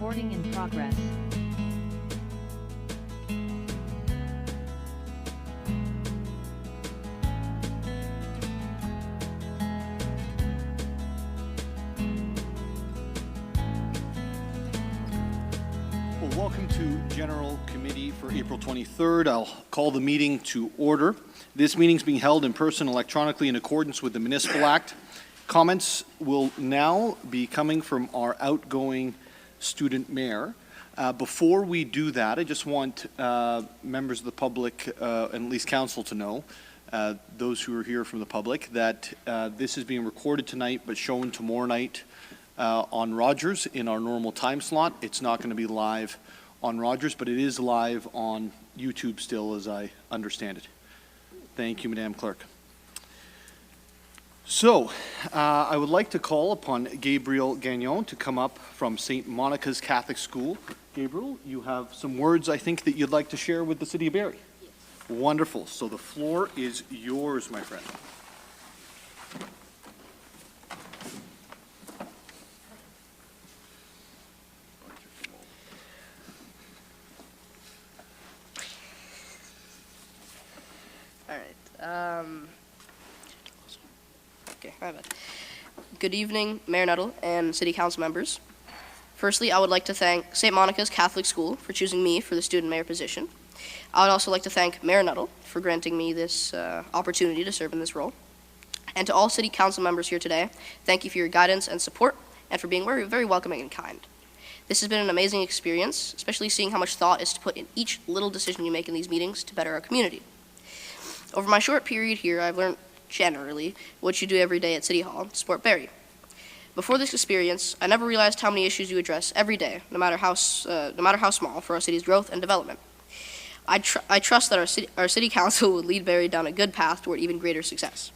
Recording in progress. Well, welcome to General Committee for April 23rd. I'll call the meeting to order. This meeting is being held in person electronically in accordance with the Municipal Act. Comments will now be coming from our outgoing student mayor. Before we do that, I just want members of the public, and at least council, to know, those who are here from the public, that this is being recorded tonight but shown tomorrow night on Rogers in our normal time slot. It's not going to be live on Rogers, but it is live on YouTube still, as I understand it. Thank you, Madam Clerk. So, I would like to call upon Gabriel Gagnon to come up from St. Monica's Catholic School. Gabriel, you have some words, I think, that you'd like to share with the City of Barrie. Yes. Wonderful. So the floor is yours, my friend. All right. Okay, my bad. Good evening, Mayor Nuttall and City Council members. Firstly, I would like to thank St. Monica's Catholic School for choosing me for the student mayor position. I would also like to thank Mayor Nuttall for granting me this opportunity to serve in this role. And to all City Council members here today, thank you for your guidance and support and for being very, very welcoming and kind. This has been an amazing experience, especially seeing how much thought is to put in each little decision you make in these meetings to better our community. Over my short period here, I've learned generally what you do every day at City Hall to support Barrie. Before this experience, I never realized how many issues you address every day, no matter how small, for our city's growth and development. I trust that our city council will lead Barrie down a good path toward even greater success.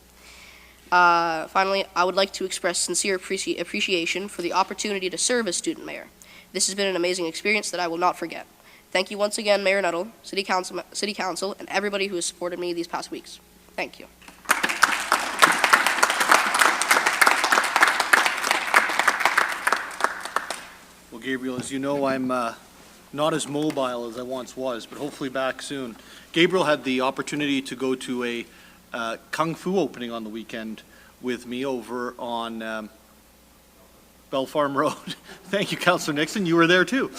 Finally, I would like to express sincere appreciation for the opportunity to serve as student mayor. This has been an amazing experience that I will not forget. Thank you once again, Mayor Nuttall, City Council, and everybody who has supported me these past weeks. Thank you. Well, Gabriel, as you know, I'm not as mobile as I once was, but hopefully back soon. Gabriel had the opportunity to go to a Kung Fu opening on the weekend with me over on Bell Farm Road. Thank you, Councillor Nixon. You were there too.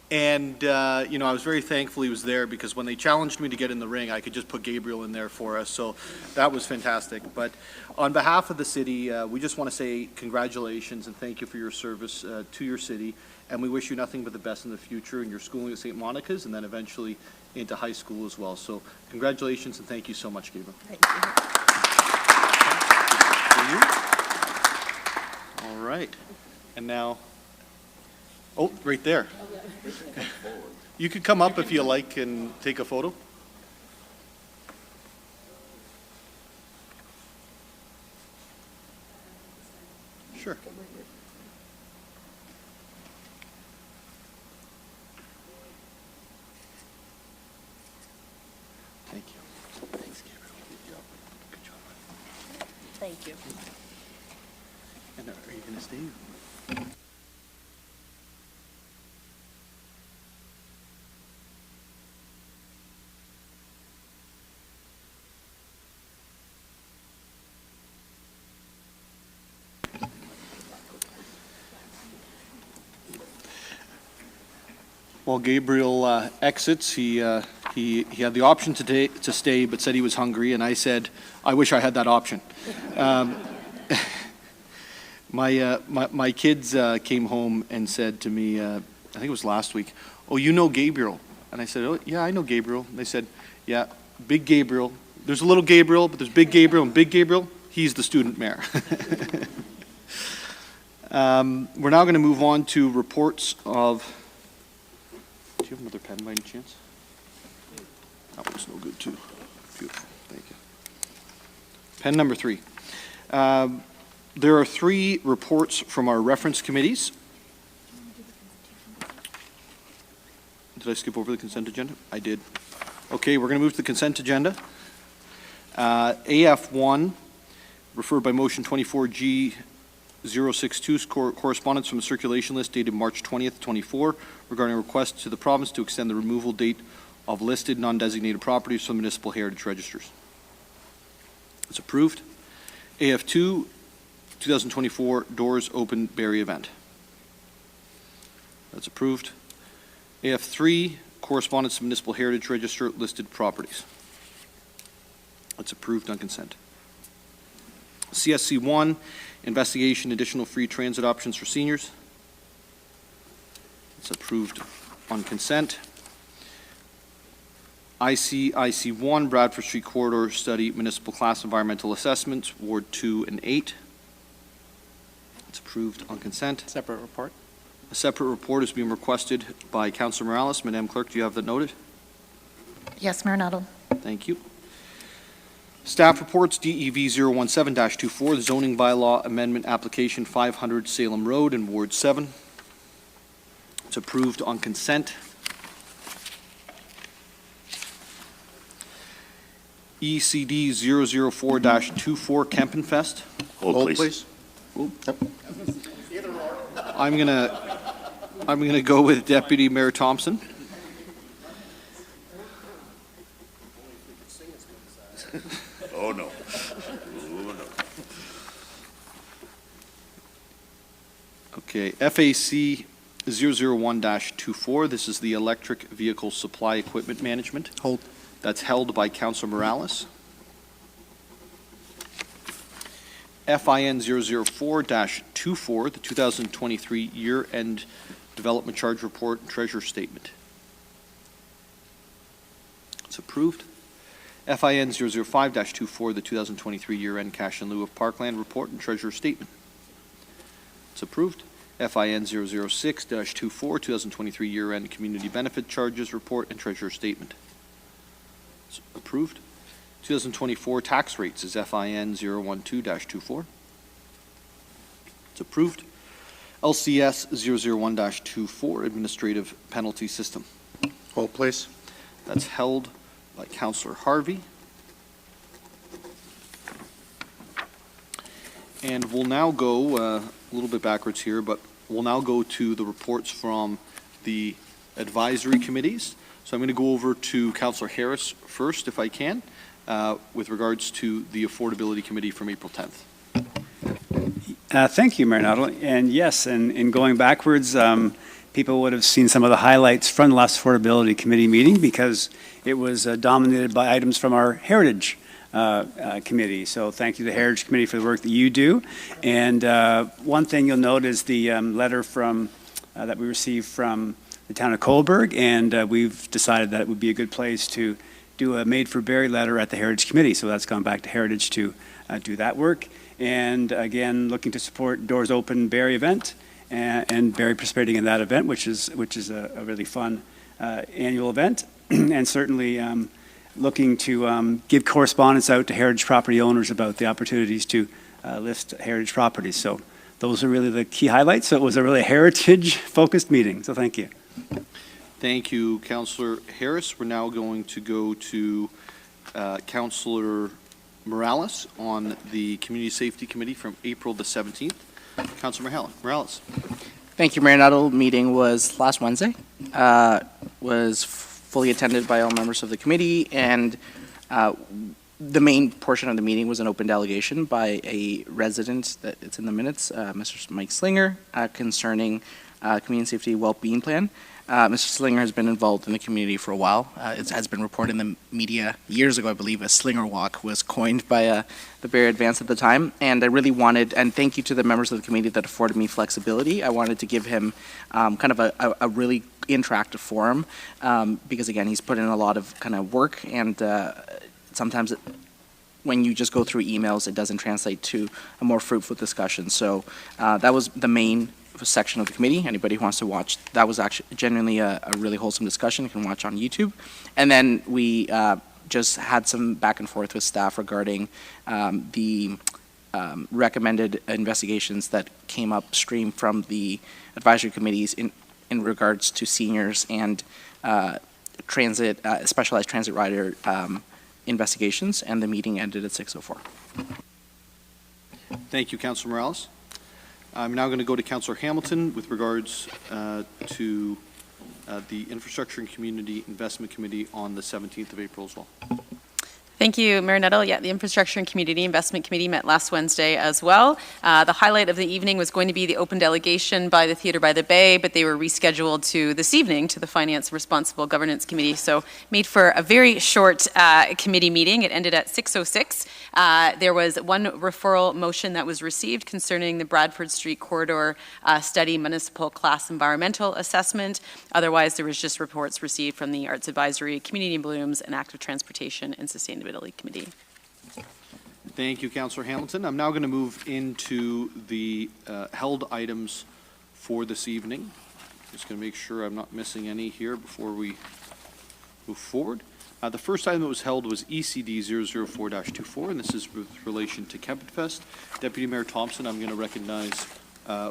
You know, I was very thankful he was there, because when they challenged me to get in the ring, I could just put Gabriel in there for us. So that was fantastic. But on behalf of the city, we just want to say congratulations and thank you for your service to your city. And we wish you nothing but the best in the future in your schooling at St. Monica's and then eventually into high school as well. So congratulations and thank you so much, Gabriel. Thank you. All right. And now, oh, right there. You could come up if you like and take a photo. Sure. Thank you. Thanks, Gabriel. Good job. Good job. Thank you. And are you going to stay? While Gabriel exits, he had the option to stay, but said he was hungry, and I said, I wish I had that option. My kids came home and said to me, I think it was last week, oh, you know Gabriel? And I said, oh, yeah, I know Gabriel. And they said, yeah, Big Gabriel. There's a little Gabriel, but there's Big Gabriel, and Big Gabriel, he's the student mayor. We're now going to move on to reports of... Do you have another pen by any chance? That one's no good too. Beautiful, thank you. Pen number 3. There are 3 reports from our reference committees. Did I skip over the consent agenda? I did. Okay, we're going to move to the consent agenda. AF1, referred by motion 24G 062 is correspondence from the circulation list dated March 20th, 24, regarding a request to the province to extend the removal date of listed non-designated properties from municipal heritage registers. It's approved. AF2, 2024 Doors Open Barrie event. That's approved. AF3, correspondence to municipal heritage register listed properties. That's approved on consent. CSC1, investigation additional free transit options for seniors. It's approved on consent. IC1, Bradford Street Corridor Study Municipal Class Environmental Assessments, Ward 2 and 8. It's approved on consent. Separate report. A separate report is being requested by Councilor Morales. Madam Clerk, do you have that noted? Yes, Mayor Nuttall. Thank you. Staff reports, DEV 017-24, the zoning bylaw amendment application 500 Salem Road in Ward 7. It's approved on consent. ECD 004-24 Kempenfest. Hold, please. I'm gonna go with Deputy Mayor Thompson. Oh, no. Oh, no. Okay, FAC 001-24, this is the electric vehicle supply equipment management. Hold. That's held by Councilor Morales. FIN 004-24, the 2023 year-end development charge report and treasurer statement. It's approved. FIN 005-24, the 2023 year-end cash in lieu of parkland report and treasurer statement. It's approved. FIN 006-24, 2023 year-end community benefit charges report and treasurer statement. It's approved. 2024 tax rates is FIN 012-24. It's approved. LCS 001-24, administrative penalty system. Hold, please. That's held by Councillor Harvey. And we'll now go a little bit backwards here, but we'll now go to the reports from the advisory committees. So I'm going to go over to Councillor Harris first, if I can, with regards to the Affordability Committee from April 10th. Thank you, Mayor Nuttall. And yes, in going backwards, people would have seen some of the highlights from the last Affordability Committee meeting because it was dominated by items from our Heritage Committee. So thank you to the Heritage Committee for the work that you do. And one thing you'll note is the letter from that we received from the town of Coalberg, and we've decided that it would be a good place to do a Made for Barrie letter at the Heritage Committee. So that's gone back to Heritage to do that work. And again, looking to support Doors Open Barrie event and Barrie participating in that event, which is a really fun annual event. And certainly looking to give correspondence out to heritage property owners about the opportunities to list heritage properties. So those are really the key highlights. So it was a really heritage-focused meeting. So thank you. Thank you, Councillor Harris. We're now going to go to Councillor Morales on the Community Safety Committee from April the 17th. Councillor Morales. Thank you, Mayor Nuttall. Meeting was last Wednesday. Was fully attended by all members of the committee, and the main portion of the meeting was an open delegation by a resident, that it's in the minutes, Mr. Mike Slinger, concerning community safety well-being plan. Mr. Slinger has been involved in the community for a while. It has been reported in the media years ago, I believe, a Slinger Walk was coined by the Barrie Advance at the time. And I really wanted, and thank you to the members of the committee that afforded me flexibility, I wanted to give him kind of a really interactive forum because, again, he's put in a lot of kind of work, and sometimes when you just go through emails, it doesn't translate to a more fruitful discussion. So that was the main section of the committee. Anybody who wants to watch, that was actually genuinely a really wholesome discussion. You can watch on YouTube. And then we just had some back and forth with staff regarding the recommended investigations that came upstream from the advisory committees in regards to seniors and transit, specialized transit rider investigations, and the meeting ended at 6:04. Thank you, Councillor Morales. I'm now going to go to Councillor Hamilton with regards to the Infrastructure and Community Investment Committee on the 17th of April as well. Thank you, Mayor Nuttall. Yeah, the Infrastructure and Community Investment Committee met last Wednesday as well. The highlight of the evening was going to be the open delegation by the Theatre by the Bay, but they were rescheduled to this evening to the Finance Responsible Governance Committee. So made for a very short committee meeting. It ended at 6:06. There was one referral motion that was received concerning the Bradford Street Corridor Study Municipal Class Environmental Assessment. Otherwise, there was just reports received from the Arts Advisory, Community Blooms, and Active Transportation and Sustainability Committee. Thank you, Councillor Hamilton. I'm now going to move into the held items for this evening. Just going to make sure I'm not missing any here before we move forward. The first item that was held was ECD 004-24, and this is with relation to Kempenfest. Deputy Mayor Thompson, I'm going to recognize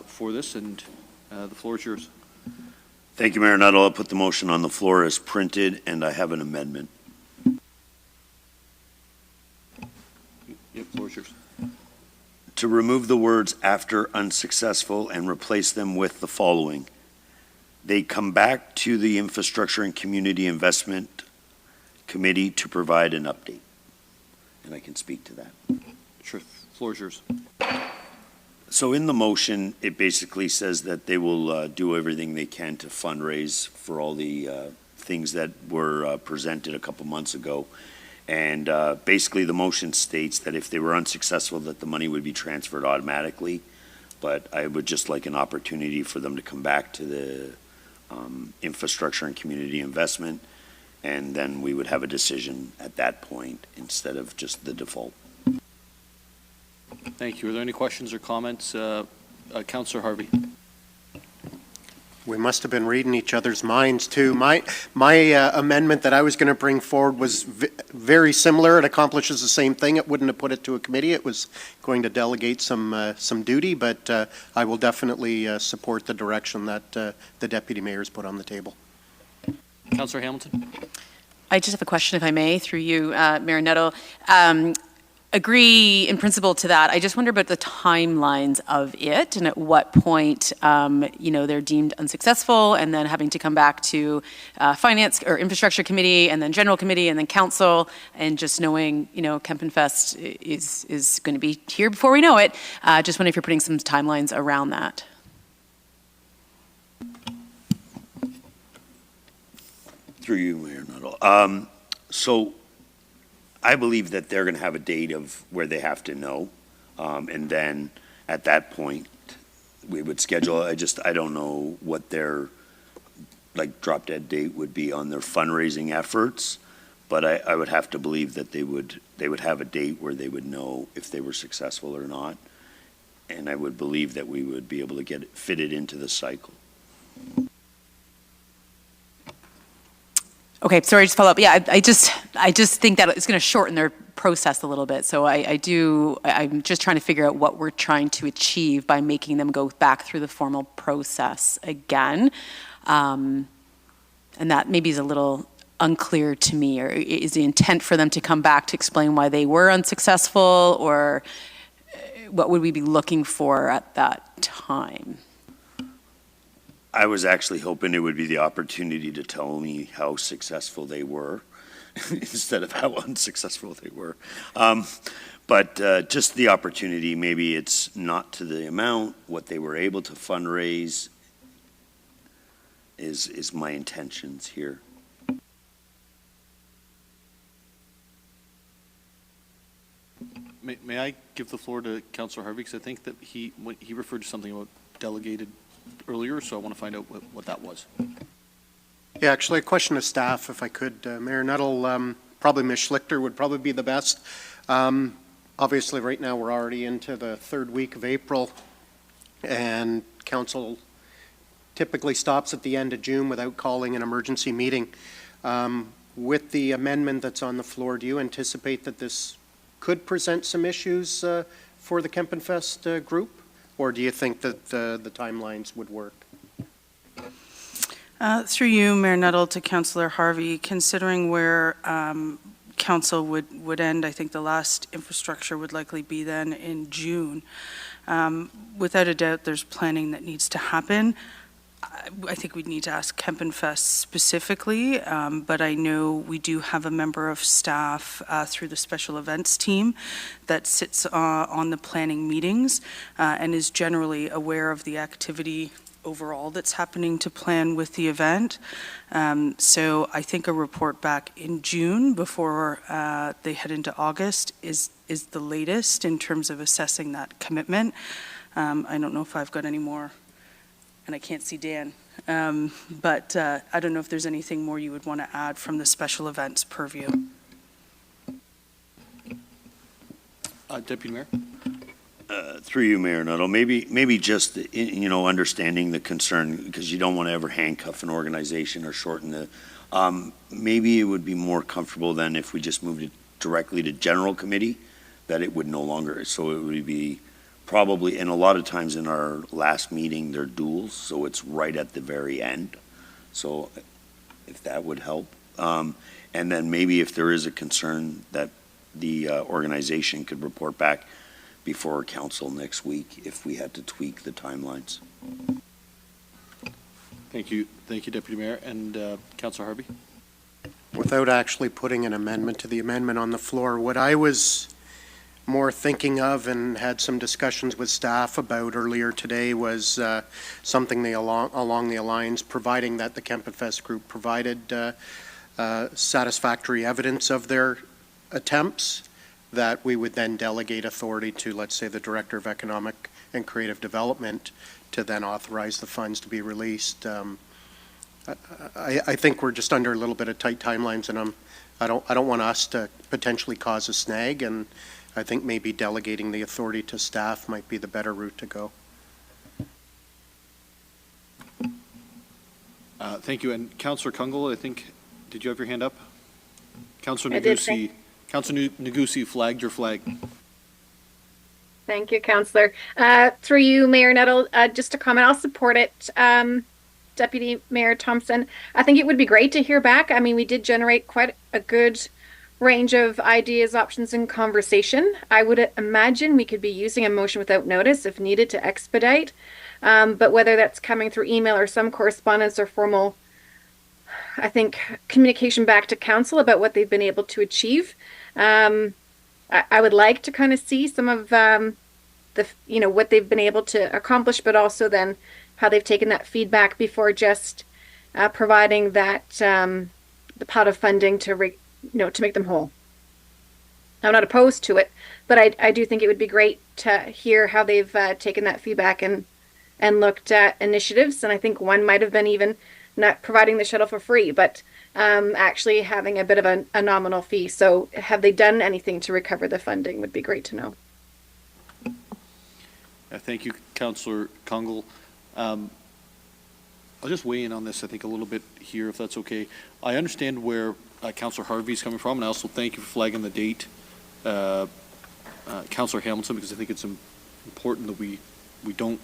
for this, and the floor is yours. Thank you, Mayor Nuttall. I'll put the motion on the floor as printed, and I have an amendment. Yep, floor is yours. To remove the words "after unsuccessful" and replace them with the following. They come back to the Infrastructure and Community Investment Committee to provide an update. And I can speak to that. Sure, floor is yours. So in the motion, it basically says that they will do everything they can to fundraise for all the things that were presented a couple months ago. And basically, the motion states that if they were unsuccessful, that the money would be transferred automatically. But I would just like an opportunity for them to come back to the Infrastructure and Community Investment, and then we would have a decision at that point instead of just the default. Thank you. Are there any questions or comments? Councillor Harvey. We must have been reading each other's minds, too. My amendment that I was going to bring forward was very similar. It accomplishes the same thing. It wouldn't have put it to a committee. It was going to delegate some duty, but I will definitely support the direction that the deputy mayor's put on the table. Councillor Hamilton. I just have a question, if I may, through you, Mayor Nuttall. Agree in principle to that. I just wonder about the timelines of it and at what point, they're deemed unsuccessful and then having to come back to Finance or Infrastructure Committee and then General Committee and then Council, and just knowing, Kempenfest is going to be here before we know it. Just wondering if you're putting some timelines around that. Through you, Mayor Nuttall. So I believe that they're going to have a date of where they have to know. And then at that point, we would schedule. I don't know what their drop dead date would be on their fundraising efforts, but I would have to believe that they would have a date where they would know if they were successful or not. And I would believe that we would be able to get it fitted into the cycle. Okay, sorry, just follow up. Yeah, I just think that it's going to shorten their process a little bit. So I'm just trying to figure out what we're trying to achieve by making them go back through the formal process again. And that maybe is a little unclear to me. Or is the intent for them to come back to explain why they were unsuccessful, or what would we be looking for at that time? I was actually hoping it would be the opportunity to tell me how successful they were instead of how unsuccessful they were. But just the opportunity, maybe it's not to the amount, what they were able to fundraise is my intentions here. May I give the floor to Councillor Harvey, because I think that he referred to something about delegated earlier, so I want to find out what that was. Yeah, actually, a question of staff, if I could. Mayor Nuttall, probably Ms. Schlichter would probably be the best. Obviously, right now, we're already into the third week of April, and council typically stops at the end of June without calling an emergency meeting. With the amendment that's on the floor, do you anticipate that this could present some issues for the Kempenfest group? Or do you think that the timelines would work? Through you, Mayor Nuttall, to Councillor Harvey, considering where council would end, I think the last infrastructure would likely be then in June. Without a doubt, there's planning that needs to happen. I think we'd need to ask Kempenfest specifically, but I know we do have a member of staff through the special events team that sits on the planning meetings and is generally aware of the activity overall that's happening to plan with the event. So I think a report back in June before they head into August is the latest in terms of assessing that commitment. I don't know if I've got any more, and I can't see Dan, but I don't know if there's anything more you would want to add from the special events purview. Deputy Mayor? Through you, Mayor Nuttall, maybe just, understanding the concern, because you don't want to ever handcuff an organization or shorten the, maybe it would be more comfortable then if we just moved it directly to general committee, that it would no longer, so it would be probably, and a lot of times in our last meeting, they're duals, so it's right at the very end. So if that would help. And then maybe if there is a concern that the organization could report back before council next week if we had to tweak the timelines. Thank you, Deputy Mayor. And Councillor Harvey? Without actually putting an amendment to the amendment on the floor, what I was more thinking of and had some discussions with staff about earlier today was something along the lines, providing that the Kempenfest group provided satisfactory evidence of their attempts, that we would then delegate authority to, let's say, the Director of Economic and Creative Development to then authorize the funds to be released. I think we're just under a little bit of tight timelines, and I don't want us to potentially cause a snag, and I think maybe delegating the authority to staff might be the better route to go. Thank you. And Councillor Kungle, I think, did you have your hand up? Councillor I did, Negussi. Councillor Negussi flagged your flag. Thank you, Councillor. Through you, Mayor Nuttall, just a comment. I'll support it. Deputy Mayor Thompson, I think it would be great to hear back. I mean, we did generate quite a good range of ideas, options, and conversation. I would imagine we could be using a motion without notice if needed to expedite. But whether that's coming through email or some correspondence or formal, I think, communication back to council about what they've been able to achieve. I would like to kind of see some of what they've been able to accomplish, but also then how they've taken that feedback before just providing that the pot of funding to make them whole. I'm not opposed to it, but I do think it would be great to hear how they've taken that feedback and looked at initiatives. And I think one might have been even not providing the shuttle for free, but actually having a bit of a nominal fee. So have they done anything to recover the funding would be great to know. Thank you, Councillor Kungle. I'll just weigh in on this, I think, a little bit here, if that's okay. I understand where Councillor Harvey's coming from, and I also thank you for flagging the date, Councillor Hamilton, because I think it's important that we don't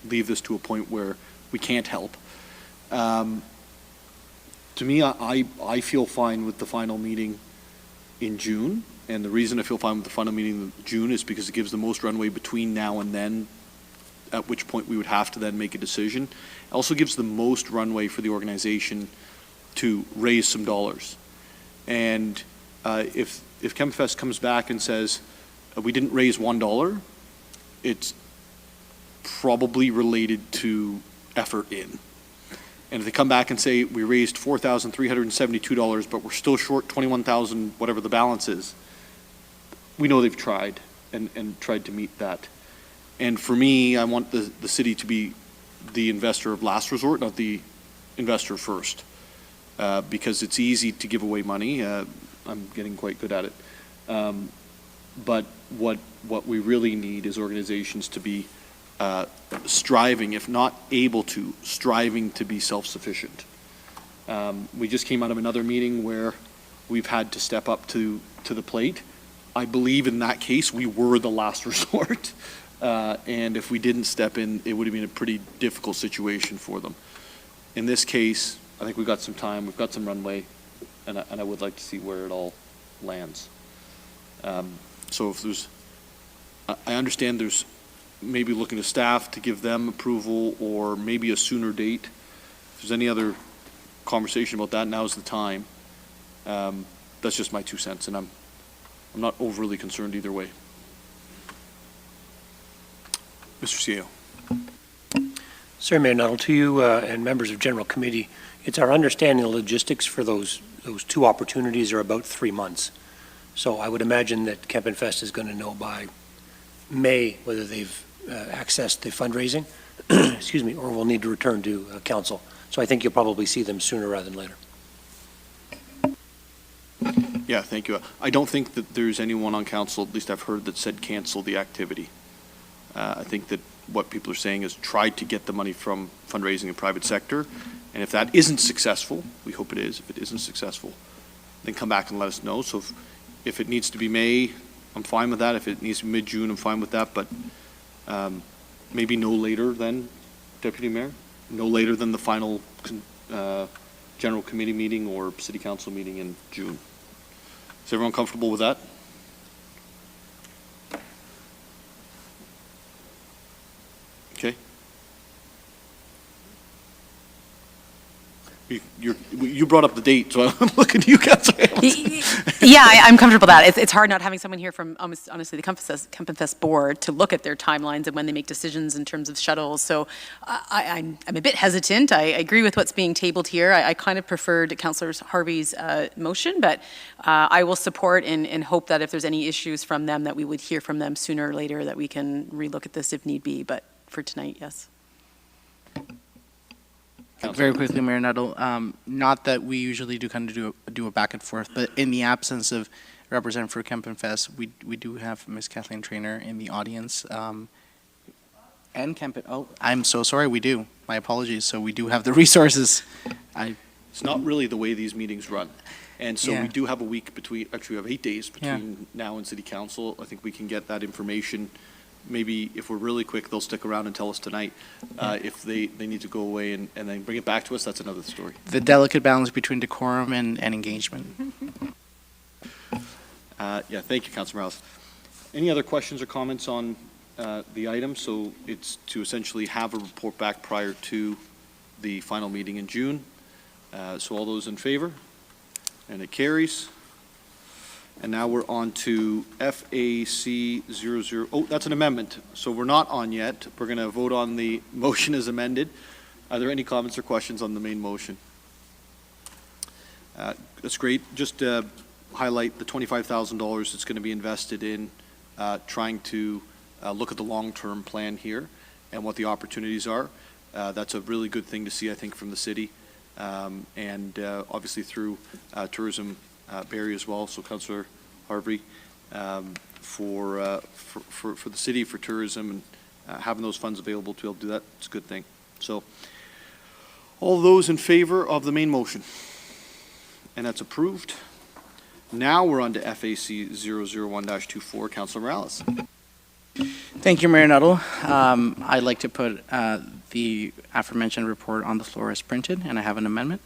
leave this to a point where we can't help. To me, I feel fine with the final meeting in June, and the reason I feel fine with the final meeting in June is because it gives the most runway between now and then, at which point we would have to then make a decision. It also gives the most runway for the organization to raise some dollars. And if Kempenfest comes back and says, we didn't raise $1, it's probably related to effort in. And if they come back and say, we raised $4,372, but we're still short 21,000, whatever the balance is, we know they've tried and tried to meet that. And for me, I want the city to be the investor of last resort, not the investor first, because it's easy to give away money. I'm getting quite good at it. But what we really need is organizations to be striving, if not able to, striving to be self-sufficient. We just came out of another meeting where we've had to step up to the plate. I believe in that case, we were the last resort. And if we didn't step in, it would have been a pretty difficult situation for them. In this case, I think we've got some time, we've got some runway, and I would like to see where it all lands. So if there's, I understand there's maybe looking to staff to give them approval or maybe a sooner date. If there's any other conversation about that, now's the time. That's just my 2 cents, and I'm not overly concerned either way. Mr. CEO. Sir, Mayor Nuttall, to you and members of General Committee, it's our understanding the logistics for those 2 opportunities are about 3 months. So I would imagine that Kempen Fest is going to know by May whether they've accessed the fundraising, excuse me, or will need to return to council. So I think you'll probably see them sooner rather than later. Yeah, thank you. I don't think that there's anyone on council, at least I've heard, that said cancel the activity. I think that what people are saying is try to get the money from fundraising and private sector, and if that isn't successful, we hope it is, if it isn't successful, then come back and let us know. So if it needs to be May, I'm fine with that. If it needs to be mid-June, I'm fine with that, but maybe no later than, Deputy Mayor? No later than the final General Committee meeting or City Council meeting in June. Is everyone comfortable with that? Okay. You brought up the date, so I'm looking at you, Councilor Hamilton. Yeah, I'm comfortable with that. It's hard not having someone here from, honestly, the Kempen Fest board to look at their timelines and when they make decisions in terms of shuttles. So I'm a bit hesitant. I agree with what's being tabled here. I kind of preferred Councillor Harvey's motion, but I will support and hope that if there's any issues from them, that we would hear from them sooner or later, that we can relook at this if need be. But for tonight, yes. Very quickly, Mayor Nuttall, not that we usually do a back and forth, but in the absence of representative for Kempen Fest, we do have Ms. Kathleen Trainer in the audience. And Kempen, oh, I'm so sorry, we do. My apologies. So we do have the resources. It's not really the way these meetings run. And so Yeah. we do have a week between, actually we have 8 days between now and City Council. I think we can get that information. Maybe if we're really quick, they'll stick around and tell us tonight. If they need to go away and then bring it back to us, that's another story. The delicate balance between decorum and engagement. Yeah, thank you, Councilor Morales. Any other questions or comments on the item? So it's to essentially have a report back prior to the final meeting in June. So all those in favor? And it carries. And now we're on to FAC 00. Oh, that's an amendment. So we're not on yet. We're going to vote on the motion as amended. Are there any comments or questions on the main motion? That's great. Just to highlight the $25,000 that's going to be invested in trying to look at the long-term plan here and what the opportunities are. That's a really good thing to see, I think, from the city, and obviously through Tourism Barrie as well. So Councillor Harvey, for the city, for tourism, and having those funds available to be able to do that, it's a good thing. So all those in favor of the main motion? And that's approved. Now we're on to FAC 001-24, Councillor Morales. Thank you, Mayor Nuttall. I'd like to put the aforementioned report on the floor as printed, and I have an amendment.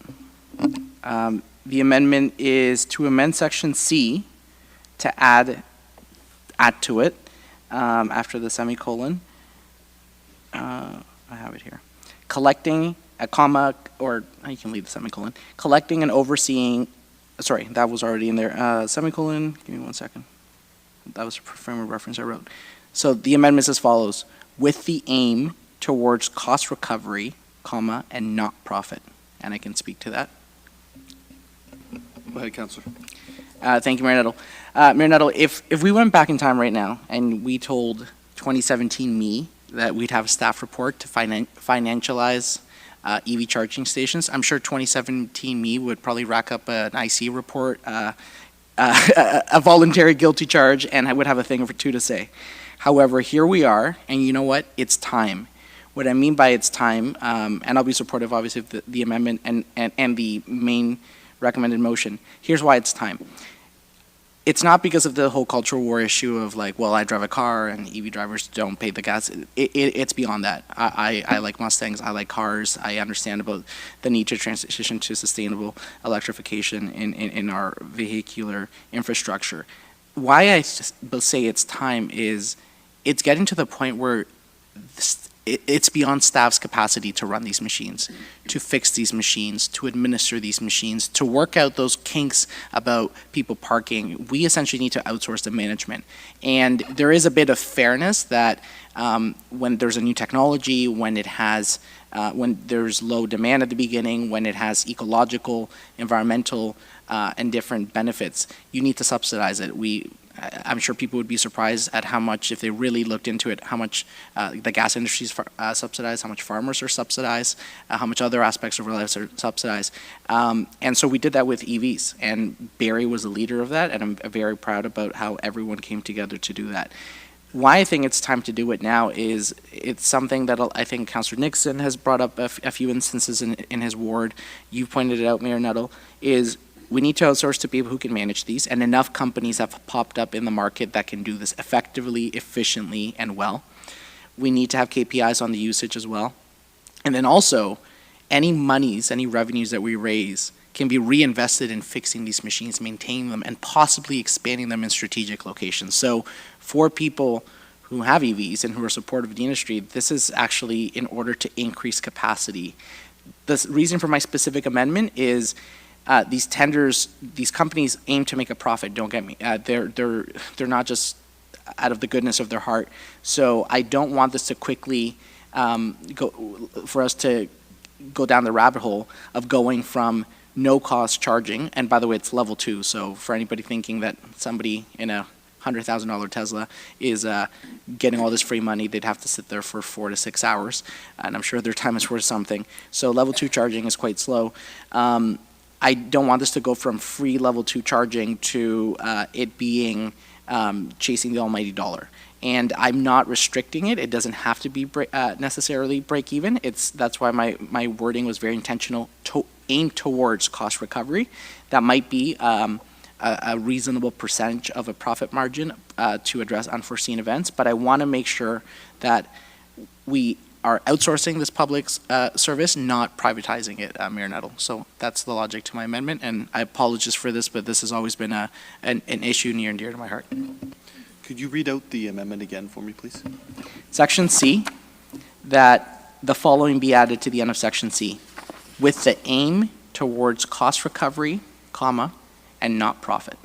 The amendment is to amend Section C to add to it after the semicolon. I have it here. Collecting a comma, or you can leave the semicolon. Collecting and overseeing, sorry, that was already in there. Semicolon, give me 1 second. That was a frame of reference I wrote. So the amendment is as follows: with the aim towards cost recovery, comma, and not profit. And I can speak to that. Go ahead, Councillor. Thank you, Mayor Nuttall. Mayor Nuttall, if we went back in time right now and we told 2017 me that we'd have a staff report to financialize EV charging stations, I'm sure 2017 me would probably rack up an IC report, a voluntary guilty charge, and I would have a thing or two to say. However, here we are, and you know what? It's time. What I mean by it's time, and I'll be supportive, obviously, of the amendment and the main recommended motion. Here's why it's time. It's not because of the whole cultural war issue of like, well, I drive a car and EV drivers don't pay the gas. It's beyond that. I like Mustangs. I like cars. I understand about the need to transition to sustainable electrification in our vehicular infrastructure. Why I say it's time is it's getting to the point where it's beyond staff's capacity to run these machines, to fix these machines, to administer these machines, to work out those kinks about people parking. We essentially need to outsource the management. And there is a bit of fairness that when there's a new technology, when it has, when there's low demand at the beginning, when it has ecological, environmental, and different benefits, you need to subsidize it. I'm sure people would be surprised at how much, if they really looked into it, how much the gas industry is subsidized, how much farmers are subsidized, how much other aspects of our lives are subsidized. And so we did that with EVs, and Barrie was the leader of that, and I'm very proud about how everyone came together to do that. Why I think it's time to do it now is it's something that I think Councillor Nixon has brought up a few instances in his ward. You pointed it out, Mayor Nuttall, is we need to outsource to people who can manage these, and enough companies have popped up in the market that can do this effectively, efficiently, and well. We need to have KPIs on the usage as well. And then also, any monies, any revenues that we raise can be reinvested in fixing these machines, maintaining them, and possibly expanding them in strategic locations. So for people who have EVs and who are supportive of the industry, this is actually in order to increase capacity. The reason for my specific amendment is these tenders, these companies aim to make a profit. Don't get me. They're not just out of the goodness of their heart. So I don't want this to quickly for us to go down the rabbit hole of going from no cost charging. And by the way, it's level 2. So for anybody thinking that somebody in a $100,000 Tesla is getting all this free money, they'd have to sit there for 4 to 6 hours, and I'm sure their time is worth something. So level 2 charging is quite slow. I don't want this to go from free level 2 charging to it being chasing the almighty dollar. And I'm not restricting it. It doesn't have to be necessarily break even. That's why my wording was very intentional, to aim towards cost recovery. That might be a reasonable percentage of a profit margin to address unforeseen events, but I want to make sure that we are outsourcing this public service, not privatizing it, Mayor Nuttall. So that's the logic to my amendment, and I apologize for this, but this has always been an issue near and dear to my heart. Could you read out the amendment again for me, please? Section C, that the following be added to the end of Section C, with the aim towards cost recovery, comma, and not profit.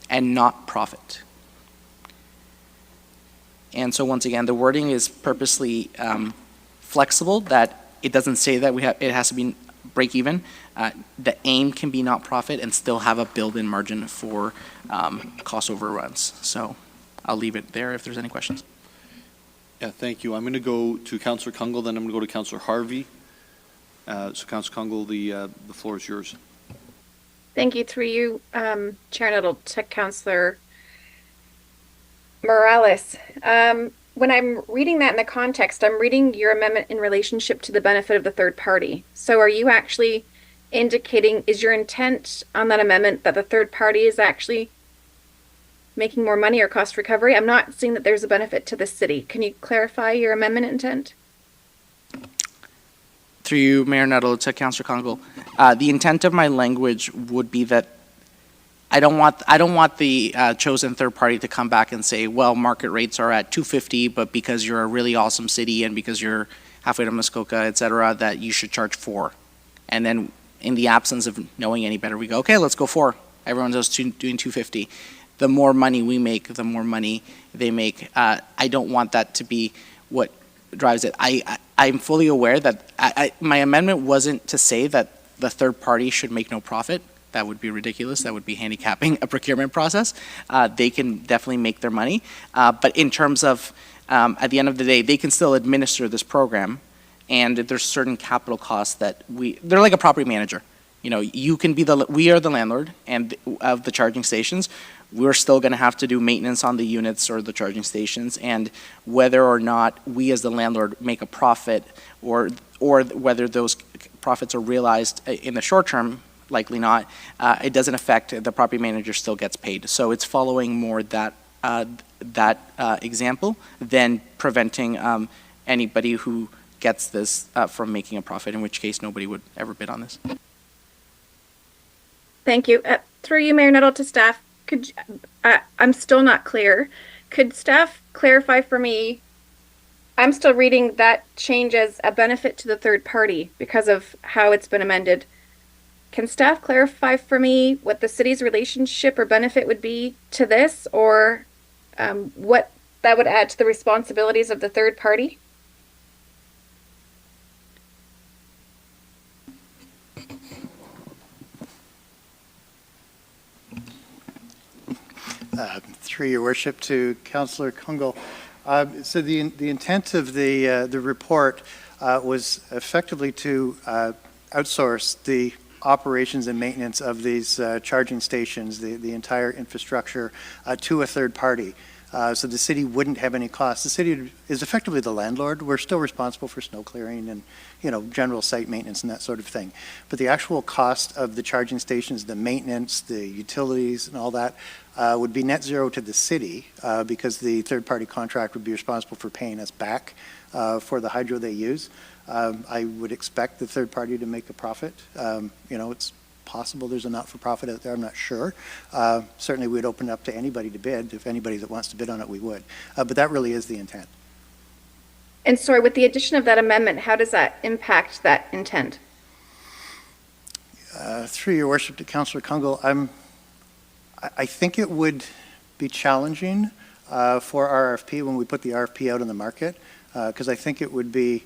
And not profit. And so once again, the wording is purposely flexible, that it doesn't say that it has to be break even. The aim can be not profit and still have a built-in margin for cost overruns. So I'll leave it there if there's any questions. Yeah, thank you. I'm going to go to Councillor Kungle, then I'm going to go to Councillor Harvey. So Councillor Kungle, the floor is yours. Thank you. Through you, Chair Nuttall, to Councillor Morales. When I'm reading that in the context, I'm reading your amendment in relationship to the benefit of the third party. So are you actually indicating, is your intent on that amendment that the third party is actually making more money or cost recovery? I'm not seeing that there's a benefit to the city. Can you clarify your amendment intent? Through you, Mayor Nuttall, to Councillor Kungle. The intent of my language would be that I don't want the chosen third party to come back and say, well, market rates are at $250, but because you're a really awesome city and because you're halfway to Muskoka, et cetera, that you should charge $4. And then in the absence of knowing any better, we go, okay, let's go $4. Everyone else doing $250. The more money we make, the more money they make. I don't want that to be what drives it. I'm fully aware that my amendment wasn't to say that the third party should make no profit. That would be ridiculous. That would be handicapping a procurement process. They can definitely make their money. But in terms of, at the end of the day, they can still administer this program, and there's certain capital costs that they're like a property manager. You know, we are the landlord and of the charging stations. We're still going to have to do maintenance on the units or the charging stations, and whether or not we as the landlord make a profit or whether those profits are realized in the short term, likely not, it doesn't affect, the property manager still gets paid. So it's following more that example than preventing anybody who gets this from making a profit, in which case nobody would ever bid on this. Thank you. Through you, Mayor Nuttall, to staff, I'm still not clear. could staff clarify for me? I'm still reading that change as a benefit to the third party because of how it's been amended. Can staff clarify for me what the city's relationship or benefit would be to this, or what that would add to the responsibilities of the third party? Through your worship to Councillor Kungle. So the intent of the report was effectively to outsource the operations and maintenance of these charging stations, the entire infrastructure, to a third party. So the city wouldn't have any costs. The city is effectively the landlord. We're still responsible for snow clearing and, general site maintenance and that sort of thing. But the actual cost of the charging stations, the maintenance, the utilities and all that would be net zero to the city because the third-party contract would be responsible for paying us back for the hydro they use. I would expect the third party to make a profit. It's possible there's a not-for-profit out there, I'm not sure. Certainly we'd open it up to anybody to bid. If anybody that wants to bid on it, we would. But that really is the intent. And sorry, with the addition of that amendment, how does that impact that intent? Through your worship to Councillor Kungle, I think it would be challenging for RFP when we put the RFP out on the market, because I think it would be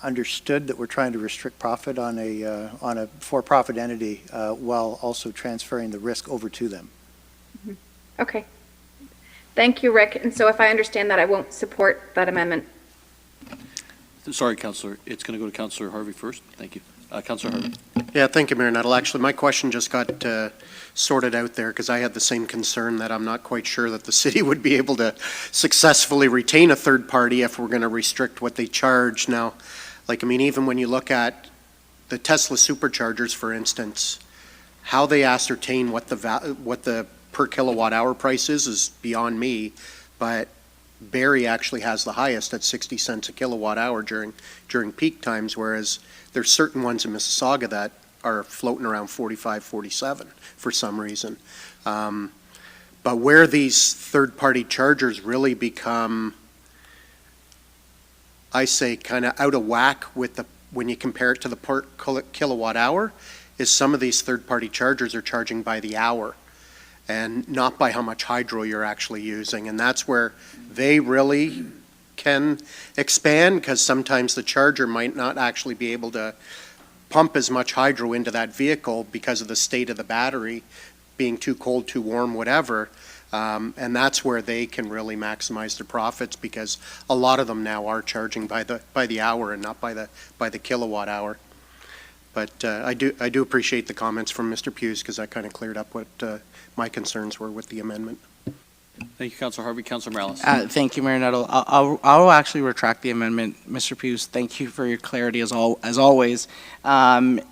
understood that we're trying to restrict profit on a for-profit entity while also transferring the risk over to them. Mm-hmm. Okay. Thank you, Rick. And so if I understand that, I won't support that amendment. Sorry, Councillor. It's going to go to Councillor Harvey first. Thank you. Councillor Harvey. Yeah, thank you, Mayor Nuttall. Actually, my question just got sorted out there because I had the same concern that I'm not quite sure that the city would be able to successfully retain a third party if we're going to restrict what they charge. Now, even when you look at the Tesla superchargers, for instance, how they ascertain what the per kilowatt hour price is beyond me, but Barrie actually has the highest at 60 cents a kilowatt hour during peak times, whereas there's certain ones in Mississauga that are floating around 45, 47 for some reason. But where these third-party chargers really become, I say, kind of out of whack when you compare it to the per kilowatt hour, is some of these third-party chargers are charging by the hour and not by how much hydro you're actually using. And that's where they really can expand, because sometimes the charger might not actually be able to pump as much hydro into that vehicle because of the state of the battery being too cold, too warm, whatever. And that's where they can really maximize their profits, because a lot of them now are charging by the hour and not by the kilowatt hour. But I do appreciate the comments from Mr. Hughes, because that kind of cleared up what my concerns were with the amendment. Thank you, Councillor Harvey. Councillor Morales. Thank you, Mayor Nuttall. I'll actually retract the amendment. Mr. Hughes, thank you for your clarity as always. The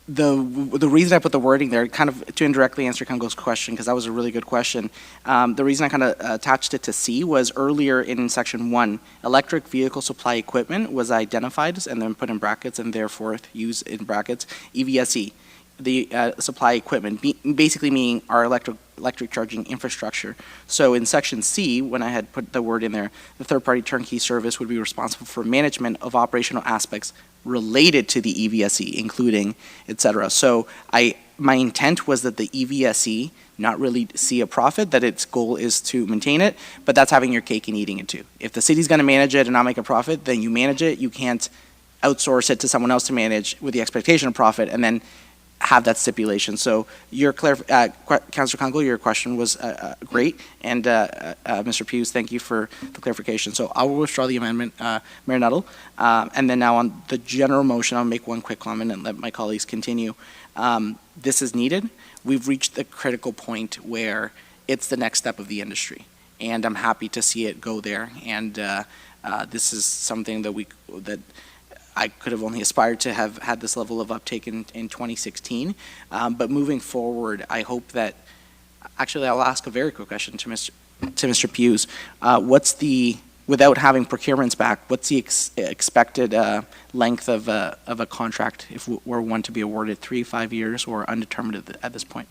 reason I put the wording there, kind of to indirectly answer Kungle's question, because that was a really good question. The reason I kind of attached it to C was earlier in section 1, electric vehicle supply equipment was identified and then put in brackets and therefore use in brackets EVSE, the supply equipment, basically meaning our electric charging infrastructure. So in section C, when I had put the word in there, the third-party turnkey service would be responsible for management of operational aspects related to the EVSE, including, etc. So my intent was that the EVSE not really see a profit, that its goal is to maintain it, but that's having your cake and eating it too. If the city's going to manage it and not make a profit, then you manage it. You can't outsource it to someone else to manage with the expectation of profit and then have that stipulation. So your Councillor Kungle, your question was great, and Mr. Hughes, thank you for the clarification. So I will withdraw the amendment, Mayor Nuttall, and then now on the general motion, I'll make one quick comment and let my colleagues continue. This is needed. We've reached the critical point where it's the next step of the industry, and I'm happy to see it go there. And this is something that I could have only aspired to have had this level of uptake in 2016. But moving forward, I hope that, actually I'll ask a very quick question to Mr. Hughes. Without having procurements back, what's the expected length of a contract if we're one to be awarded 3, 5 years, or undetermined at this point?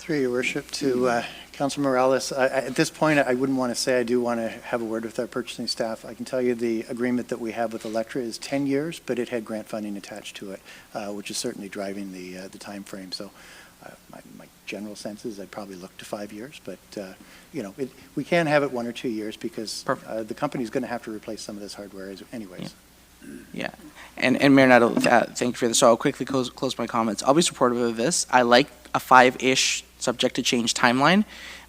Through your worship to Councilor Morales, at this point, I wouldn't want to say I do want to have a word with our purchasing staff. I can tell you the agreement that we have with Electra is 10 years, but it had grant funding attached to it, which is certainly driving the time frame. So my general sense is I'd probably look to 5 years, but we can have it 1 or 2 years because the company's going to have to replace some of this hardware anyways. Yeah, and Mayor Nettle, thank you for this. So I'll quickly close my comments. I'll be supportive of this. I like a 5-ish subject to change timeline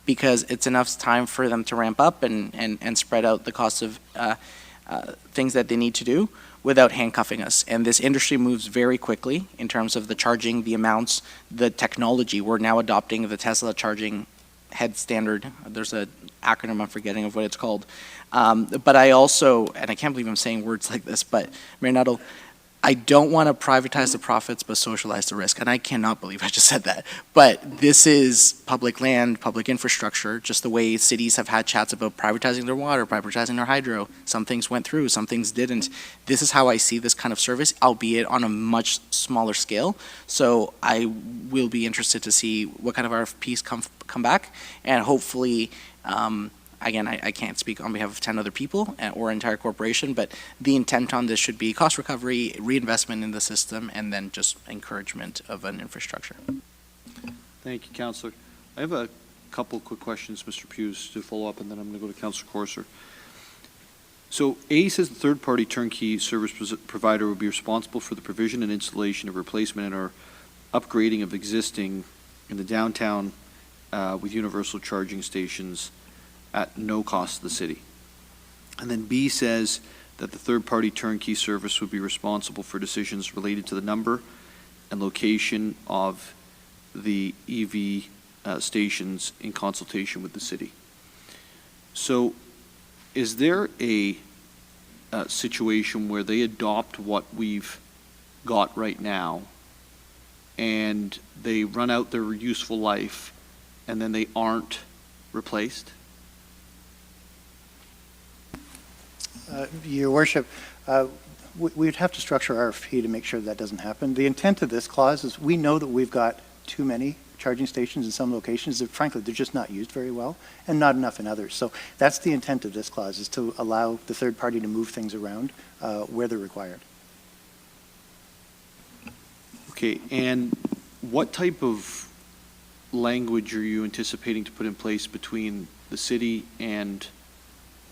because it's enough time for them to ramp up and spread out the cost of things that they need to do without handcuffing us. And this industry moves very quickly in terms of the charging, the amounts, the technology. We're now adopting the Tesla charging head standard. There's an acronym I'm forgetting of what it's called. But I also, and I can't believe I'm saying words like this, but Mayor Nettle, I don't want to privatize the profits but socialize the risk. And I cannot believe I just said that. But this is public land, public infrastructure, just the way cities have had chats about privatizing their water, privatizing their hydro. Some things went through, some things didn't. This is how I see this kind of service, albeit on a much smaller scale. So I will be interested to see what kind of RFPs come back, and hopefully, again, I can't speak on behalf of 10 other people or entire corporation, but the intent on this should be cost recovery, reinvestment in the system, and then just encouragement of an infrastructure. Thank you, Councillor. I have a couple quick questions, Mr. Hughes, to follow up, and then I'm going to go to Councillor Corser. So A says the third-party turnkey service provider will be responsible for the provision and installation of replacement and or upgrading of existing in the downtown with universal charging stations at no cost to the city. And then B says that the third-party turnkey service would be responsible for decisions related to the number and location of the EV stations in consultation with the city. So is there a situation where they adopt what we've got right now and they run out their useful life and then they aren't replaced? Your worship, we'd have to structure RFP to make sure that doesn't happen. The intent of this clause is we know that we've got too many charging stations in some locations that frankly they're just not used very well and not enough in others. So that's the intent of this clause, is to allow the third party to move things around where they're required. Okay, and what type of language are you anticipating to put in place between the city and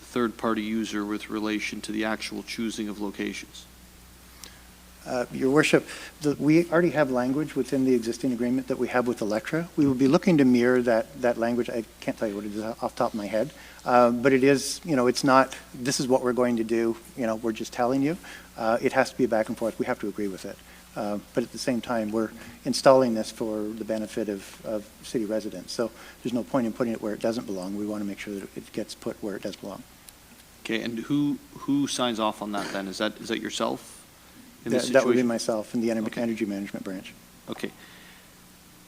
third-party user with relation to the actual choosing of locations? Your worship, we already have language within the existing agreement that we have with Electra. We will be looking to mirror that language. I can't tell you what it is off the top of my head, but it is, it's not, this is what we're going to do, we're just telling you. It has to be back and forth. We have to agree with it. But at the same time, we're installing this for the benefit of city residents. So there's no point in putting it where it doesn't belong. We want to make sure that it gets put where it does belong. Okay, and who signs off on that then? Is that yourself in this situation? That would be myself in the Energy Management Branch. Okay.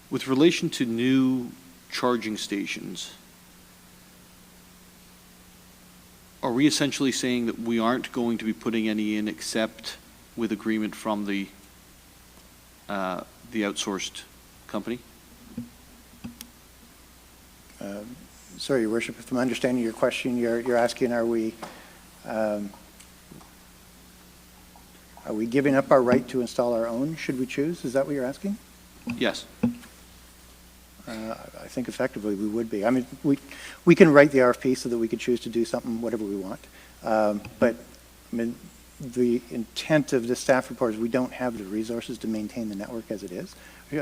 With relation to new charging stations, are we essentially saying that we aren't going to be putting any in except with agreement from the outsourced company? Sorry, Your Worship, if I'm understanding your question, you're asking, are we giving up our right to install our own, should we choose? Is that what you're asking? Yes. I think effectively we would be. I mean, we can write the RFP so that we could choose to do something, whatever we want. But I mean, the intent of the staff report is we don't have the resources to maintain the network as it is.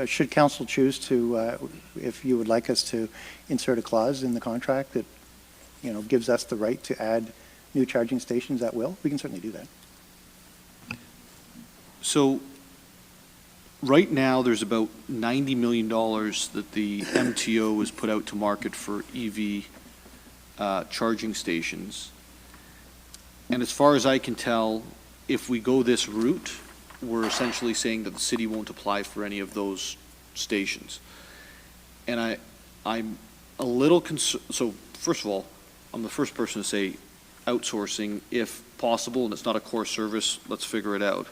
Should council choose to, if you would like us to insert a clause in the contract that, gives us the right to add new charging stations at will, we can certainly do that. So right now, there's about $90 million that the MTO has put out to market for EV charging stations. And as far as I can tell, if we go this route, we're essentially saying that the city won't apply for any of those stations. And I'm a little concerned. So first of all, I'm the first person to say outsourcing if possible, and it's not a core service, let's figure it out.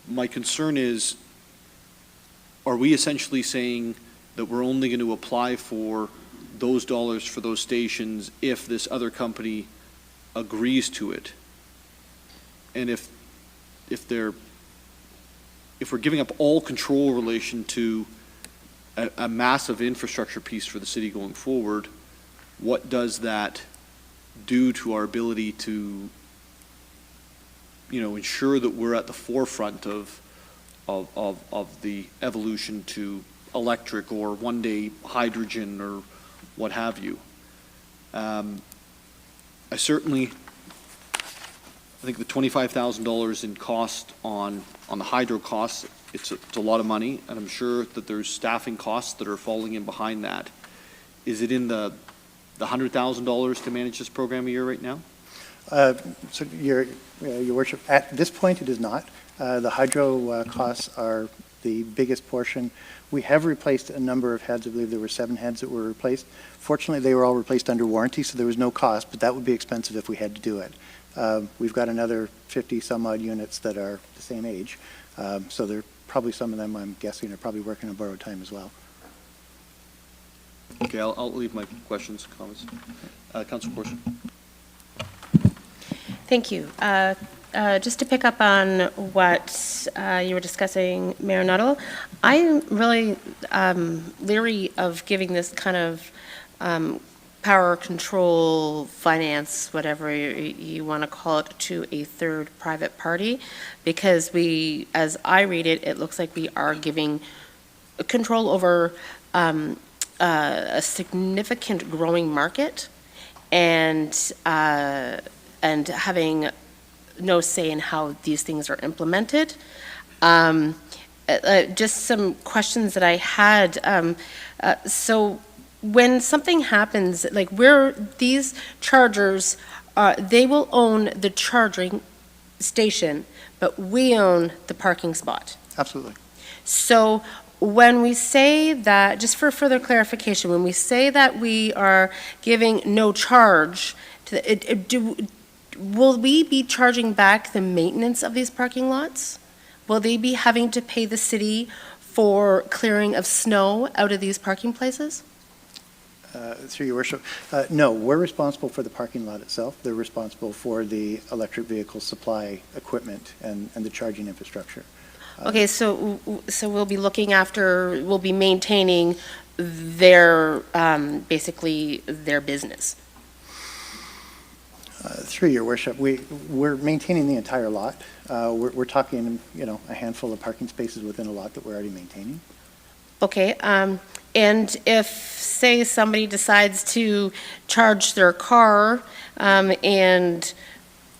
My concern is, are we essentially saying that we're only going to apply for those dollars for those stations if this other company agrees to it. And if we're giving up all control relation to a massive infrastructure piece for the city going forward, what does that do to our ability to, ensure that we're at the forefront of the evolution to electric or one day hydrogen or what have you? I think the $25,000 in cost on the hydro costs, it's a lot of money, and I'm sure that there's staffing costs that are falling in behind that. Is it in the $100,000 to manage this program a year right now? So your worship, at this point, it is not. The hydro costs are the biggest portion. We have replaced a number of heads. I believe there were 7 heads that were replaced. Fortunately, they were all replaced under warranty, so there was no cost, but that would be expensive if we had to do it. We've got another 50 some odd units that are the same age. So there probably some of them, I'm guessing, are probably working on borrowed time as well. Okay, I'll leave my questions, comments. Councilor Corson. Thank you. Just to pick up on what you were discussing, Mayor Nuttall, I'm really leery of giving this kind of power control, finance, whatever you want to call it, to a third private party, because we, as I read it, it looks like we are giving control over a significant growing market and having no say in how these things are implemented. Just some questions that I had. So when something happens, like these chargers, they will own the charging station, but we own the parking spot. Absolutely. So when we say that, just for further clarification, when we say that we are giving no charge, will we be charging back the maintenance of these parking lots? Will they be having to pay the city for clearing of snow out of these parking places? Through your worship, no, we're responsible for the parking lot itself. They're responsible for the electric vehicle supply equipment and the charging infrastructure. Okay, so we'll be maintaining their, basically their business. Through your worship, we're maintaining the entire lot. We're talking, a handful of parking spaces within a lot that we're already maintaining. Okay, and if, say, somebody decides to charge their car and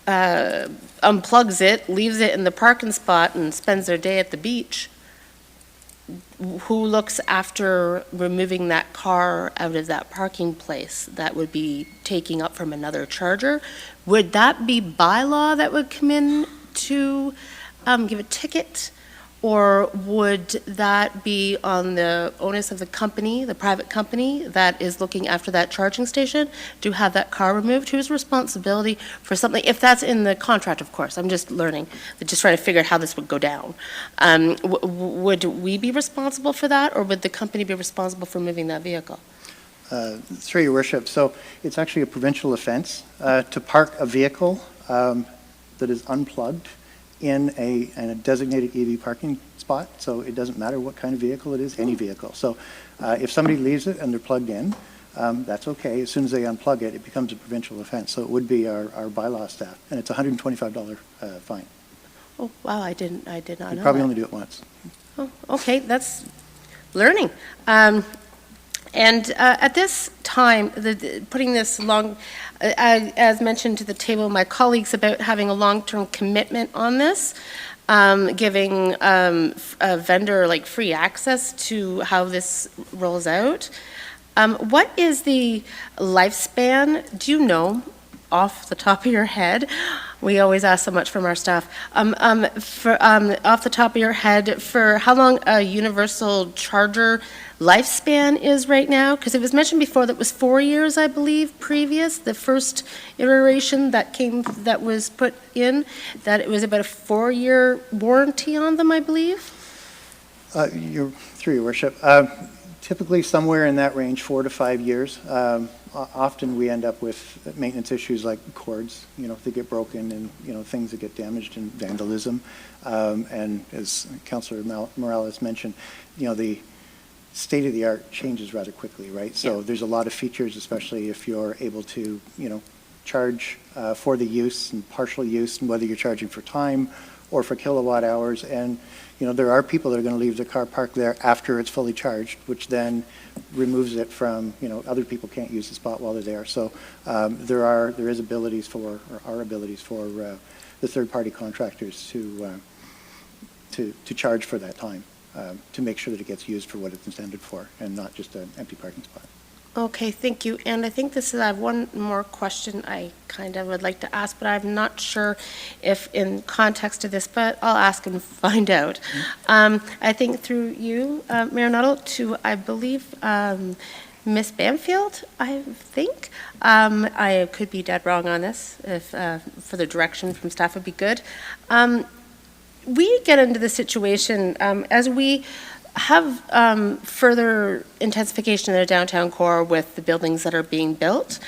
unplugs it, leaves it in the parking spot, and spends their day at the beach, who looks after removing that car out of that parking place that would be taking up from another charger? Would that be bylaw that would come in to give a ticket? Or would that be on the onus of the company, the private company that is looking after that charging station, to have that car removed? Whose responsibility for something, if that's in the contract, of course, I'm just learning, just trying to figure out how this would go down. Would we be responsible for that, or would the company be responsible for moving that vehicle? Through your worship, so it's actually a provincial offense to park a vehicle that is unplugged in a designated EV parking spot, so it doesn't matter what kind of vehicle it is, any vehicle. So if somebody leaves it and they're plugged in, that's okay. As soon as they unplug it, it becomes a provincial offense. So it would be our bylaw staff, and it's a $125 fine. Oh, wow, I did not know You probably that. only do it once. Oh, okay, that's learning. And at this time, putting this as mentioned to the table, my colleagues about having a long-term commitment on this, giving a vendor like free access to how this rolls out. What is the lifespan? Do you know off the top of your head? We always ask so much from our staff. Off the top of your head, for how long a universal charger lifespan is right now? Because it was mentioned before that was 4 years, I believe, previous, the first iteration that was put in, that it was about a 4-year warranty on them, I believe. Through your worship, Typically somewhere in that range, 4 to 5 years. Often we end up with maintenance issues like cords, if they get broken and, things that get damaged and vandalism. And as Councillor Morales mentioned, the state-of-the-art changes rather quickly, right? So there's a lot of features, especially if you're able to, charge for the use and partial use, and whether you're charging for time or for kilowatt hours. And there are people that are going to leave their car parked there after it's fully charged, which then removes it from, other people can't use the spot while they're there. So there is abilities for, or are abilities for the third-party contractors to charge for that time, to make sure that it gets used for what it's intended for and not just an empty parking spot. Okay, thank you. And I think I have one more question I kind of would like to ask, but I'm not sure if in context to this, but I'll ask and find out. I think through you, Mayor Nuttall, to, I believe, Miss Bamfield, I think. I could be dead wrong on this. If further direction from staff would be good. We get into the situation as we have further intensification in the downtown core with the buildings that are being built.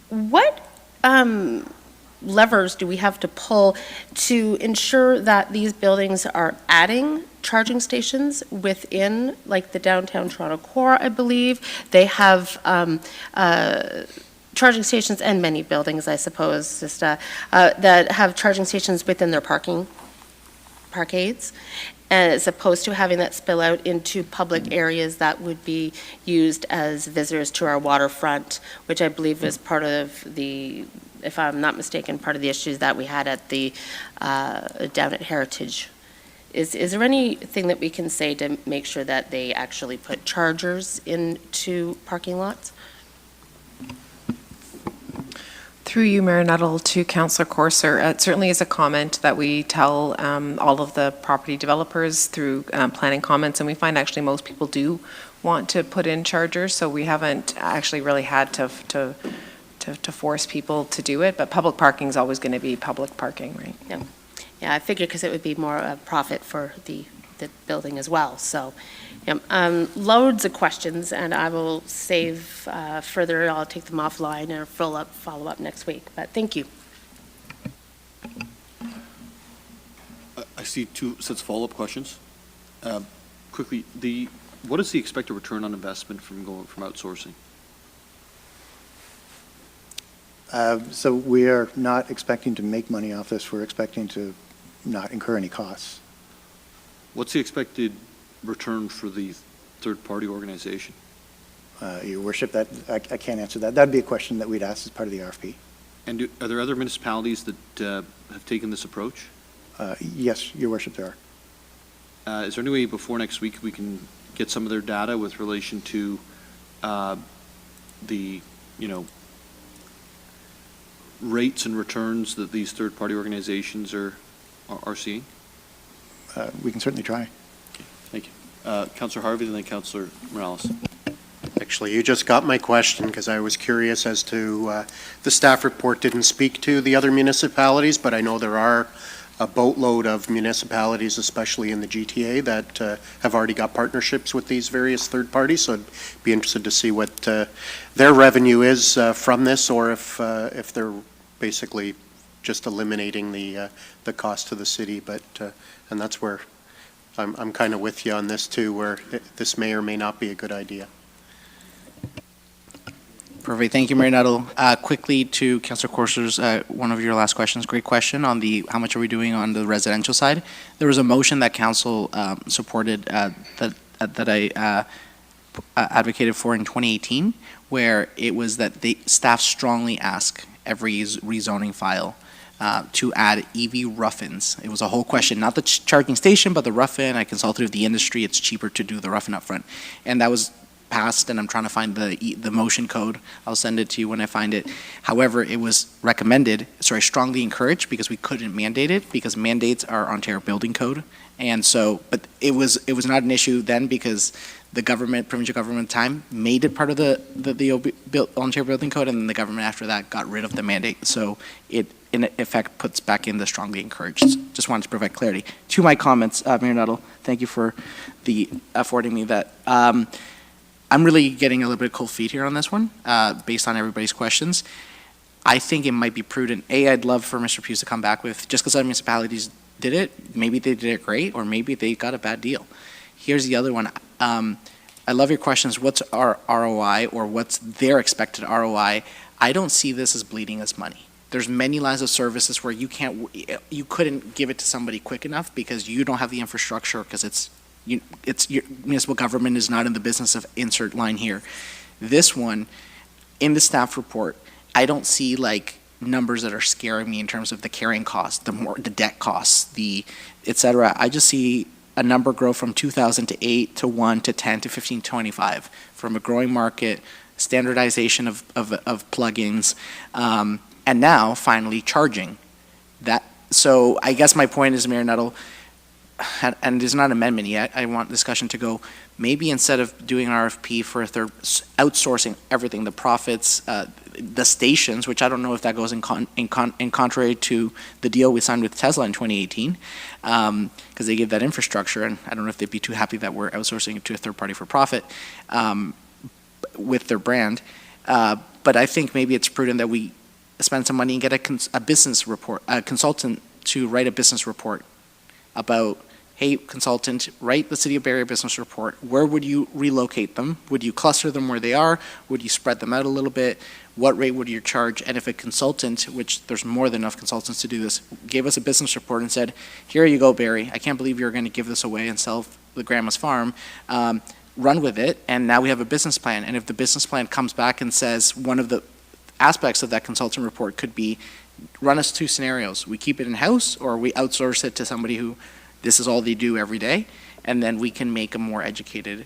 What levers do we have to pull to ensure that these buildings are adding charging stations within, like the downtown Toronto core, I believe? They have charging stations, and many buildings, I suppose, just that have charging stations within their parkades, as opposed to having that spill out into public areas that would be used as visitors to our waterfront, which I believe was part of the, if I'm not mistaken, part of the issues that we had at the down at Heritage. Is there anything that we can say to make sure that they actually put chargers into parking lots? Through you, Mayor Nuttall, to Councillor Courser, it certainly is a comment that we tell all of the property developers through planning comments, and we find actually most people do want to put in chargers, so we haven't actually really had to force people to do it, but public parking is always going to be public parking, right? Yeah, I figured because it would be more a profit for the building as well, so. Loads of questions, and I will save further. I'll take them offline or follow up next week. But thank you. I see two sets of follow-up questions. Quickly, what is the expected return on investment from outsourcing? So we are not expecting to make money off this. We're expecting to not incur any costs. What's the expected return for the third-party organization? Your Worship, that I can't answer that. That'd be a question that we'd ask as part of the RFP. And are there other municipalities that have taken this approach? Yes, Your Worship, there are. Is there any way before next week we can get some of their data with relation to the rates and returns that these third-party organizations are seeing? We can certainly try. Thank you. Councillor Harvey and then Councillor Morales. Actually, you just got my question because I was curious as to, the staff report didn't speak to the other municipalities, but I know there are a boatload of municipalities, especially in the GTA, that have already got partnerships with these various third parties. So I'd be interested to see what their revenue is from this, or if they're basically just eliminating the cost to the city. But and that's where I'm kind of with you on this too, where this may or may not be a good idea. Perfect. Thank you, Mayor Nuttall. Quickly to Councillor Courser's, one of your last questions. Great question on how much are we doing on the residential side. There was a motion that council supported that I advocated for in 2018, where it was that the staff strongly ask every rezoning file to add EV rough-ins. It was a whole question, not the charging station, but the rough-in. I consulted with the industry. It's cheaper to do the rough-in up front. And that was passed, and I'm trying to find the motion code. I'll send it to you when I find it. However, it was strongly encouraged, because we couldn't mandate it, because mandates are Ontario Building Code. And so, but it was not an issue then, because the government, provincial government at the time, made it part of the Ontario Building Code, and then the government after that got rid of the mandate. So in effect puts back in the strongly encouraged. Just wanted to provide clarity. To my comments, Mayor Nuttall, thank you for affording me that. I'm really getting a little bit of cold feet here on this one, based on everybody's questions. I think it might be prudent. I'd love for Mr. Hughes to come back with, just because other municipalities did it, maybe they did it great, or maybe they got a bad deal. Here's the other one. I love your questions. What's our ROI, or what's their expected ROI? I don't see this as bleeding as money. There's many lines of services where you couldn't give it to somebody quick enough because you don't have the infrastructure, because your municipal government is not in the business of insert line here. This one, in the staff report, I don't see like numbers that are scaring me in terms of the carrying costs, the debt costs, et cetera. I just see a number grow from 2,000 to 8 to 1 to 10 to 15, 25 from a growing market, standardization of plugins, and now finally charging that. So I guess my point is, Mayor Nuttall, and there's not an amendment yet, I want discussion to go, maybe instead of doing an RFP for a third, outsourcing everything, the profits, the stations, which I don't know if that goes in contrary to the deal we signed with Tesla in 2018, because they gave that infrastructure, and I don't know if they'd be too happy that we're outsourcing it to a third party for profit with their brand. But I think maybe it's prudent that we spend some money and get a business report, a consultant to write a business report about, hey, consultant, write the City of Barrie business report. Where would you relocate them? Would you cluster them where they are? Would you spread them out a little bit? What rate would you charge? And if a consultant, which there's more than enough consultants to do this, gave us a business report and said, here you go, Barrie, I can't believe you're going to give this away and sell the grandma's farm. Run with it, and now we have a business plan. And if the business plan comes back and says one of the aspects of that consultant report could be, run us two scenarios. We keep it in-house, or we outsource it to somebody who this is all they do every day, and then we can make a more educated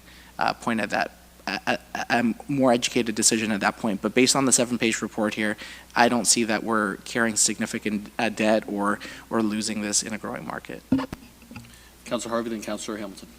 point at that, a more educated decision at that point. But based on the 7-page report here, I don't see that we're carrying significant debt or losing this in a growing market. Councillor Harvey, then Councillor Hamilton.